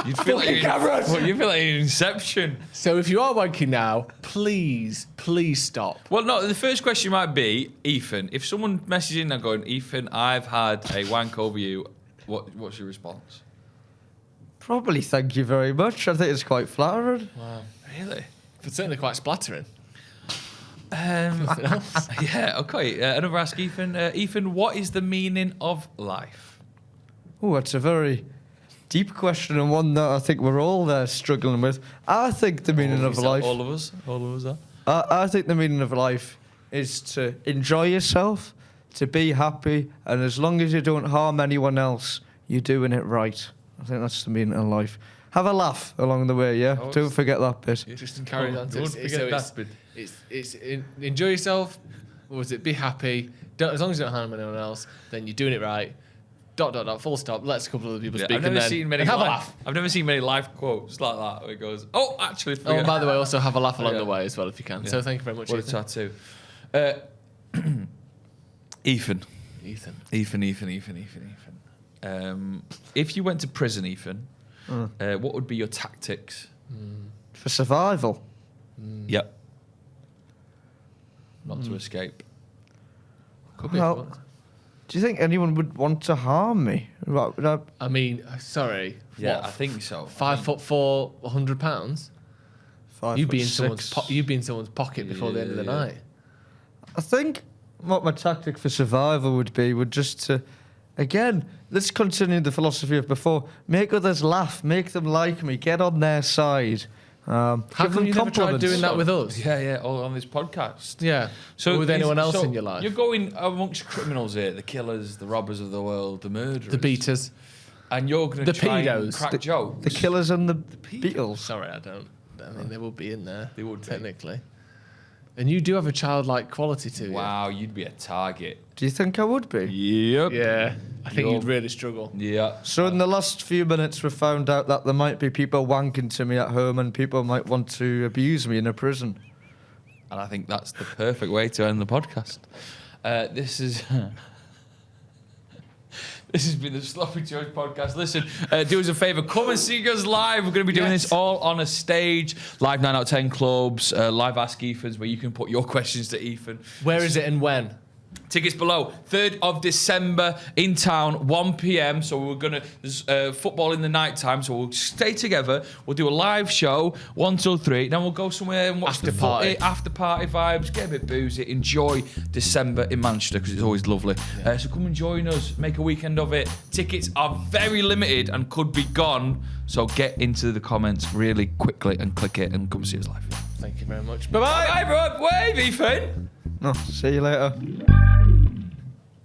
You'd feel like you feel like you're in Inception. so if you are wanking now, please stop. Well, no, the first question might be, Ethan, if someone messages in and going, Ethan, I've had a wank over you, what's your response? Probably thank you very much. I think it's quite flattering. Wow. Really? It's certainly quite splattering. Yeah, okay. Another ask Ethan. Ethan, what is the meaning of life? Oh, that's a very deep question and one that I think we're all struggling with. I think the meaning of life. All of us are. I think the meaning of life is to enjoy yourself, to be happy, and as long as you don't harm anyone else, you're doing it right. I think that's the meaning of life. Have a laugh along the way, yeah? Don't forget that bit. Just carry on. Don't forget that bit. It's enjoy yourself. What was it? Be happy. As long as you don't harm anyone else, then you're doing it right. ... Full stop. Let a couple of other people speak. I've never and then seen many. have a laugh. I've never seen many life quotes like that where it goes, "Oh, actually." Oh, and by the way, also have a laugh along Yeah. the way as well if you can. Yeah. So thank you very much. What a Ethan. tattoo. Ethan. Ethan. If you went to prison, Ethan, what would be your tactics? For survival. Yep. Not to escape. Could be. Well, do you think anyone would want to harm me? I mean, sorry. Yeah, what, I think so. 5'4", £100. You'd be in 5'6". you'd be in someone's pocket before the end of the Yeah. night. I think what my tactic for survival would be just to, again, let's continue the philosophy of before. Make others laugh. Make them like me. Get on their side. How give come them you never tried compliments. doing that with us? Yeah, all on this podcast. Yeah. Or with anyone else in your life? You're going amongst criminals here, the killers, the robbers of the world, the murderers. The beaters. And you're going to The try and pedos. crack jokes. The killers and the pedos. Beatles. Sorry, I don't. I mean, they would be in there. They would be. technically. And you do have a childlike quality to you. Wow, you'd be a target. Do you think I would be? Yep. Yeah. I think You're- you'd really struggle. Yeah. So in the last few minutes, we found out that there might be people wanking to me at home and people might want to abuse me in a prison. And I think that's the perfect way to end the podcast. This is... This has been the Sloppy Joes podcast. Listen, do us a favour, come and see us live. We're going to be doing this all on a stage. Live 9 out of 10 clubs, live Ask Ethans, where you can put your questions to Ethan. Where is it and when? Tickets below. 3rd of December in town, 1 p.m. So we're going to... There's football in the night time, so we'll stay together. We'll do a live show, 1 till 3. Then we'll go somewhere and watch After the party. footy, after party vibes, get a bit boozy, enjoy December in Manchester, because it's always lovely. So come and join us, make a weekend of it. Tickets are very limited and could be gone, so get into the comments really quickly and click it and come see us live. Thank you very much. Bye-bye. Bye, everyone. Wave, Ethan. No, see you later.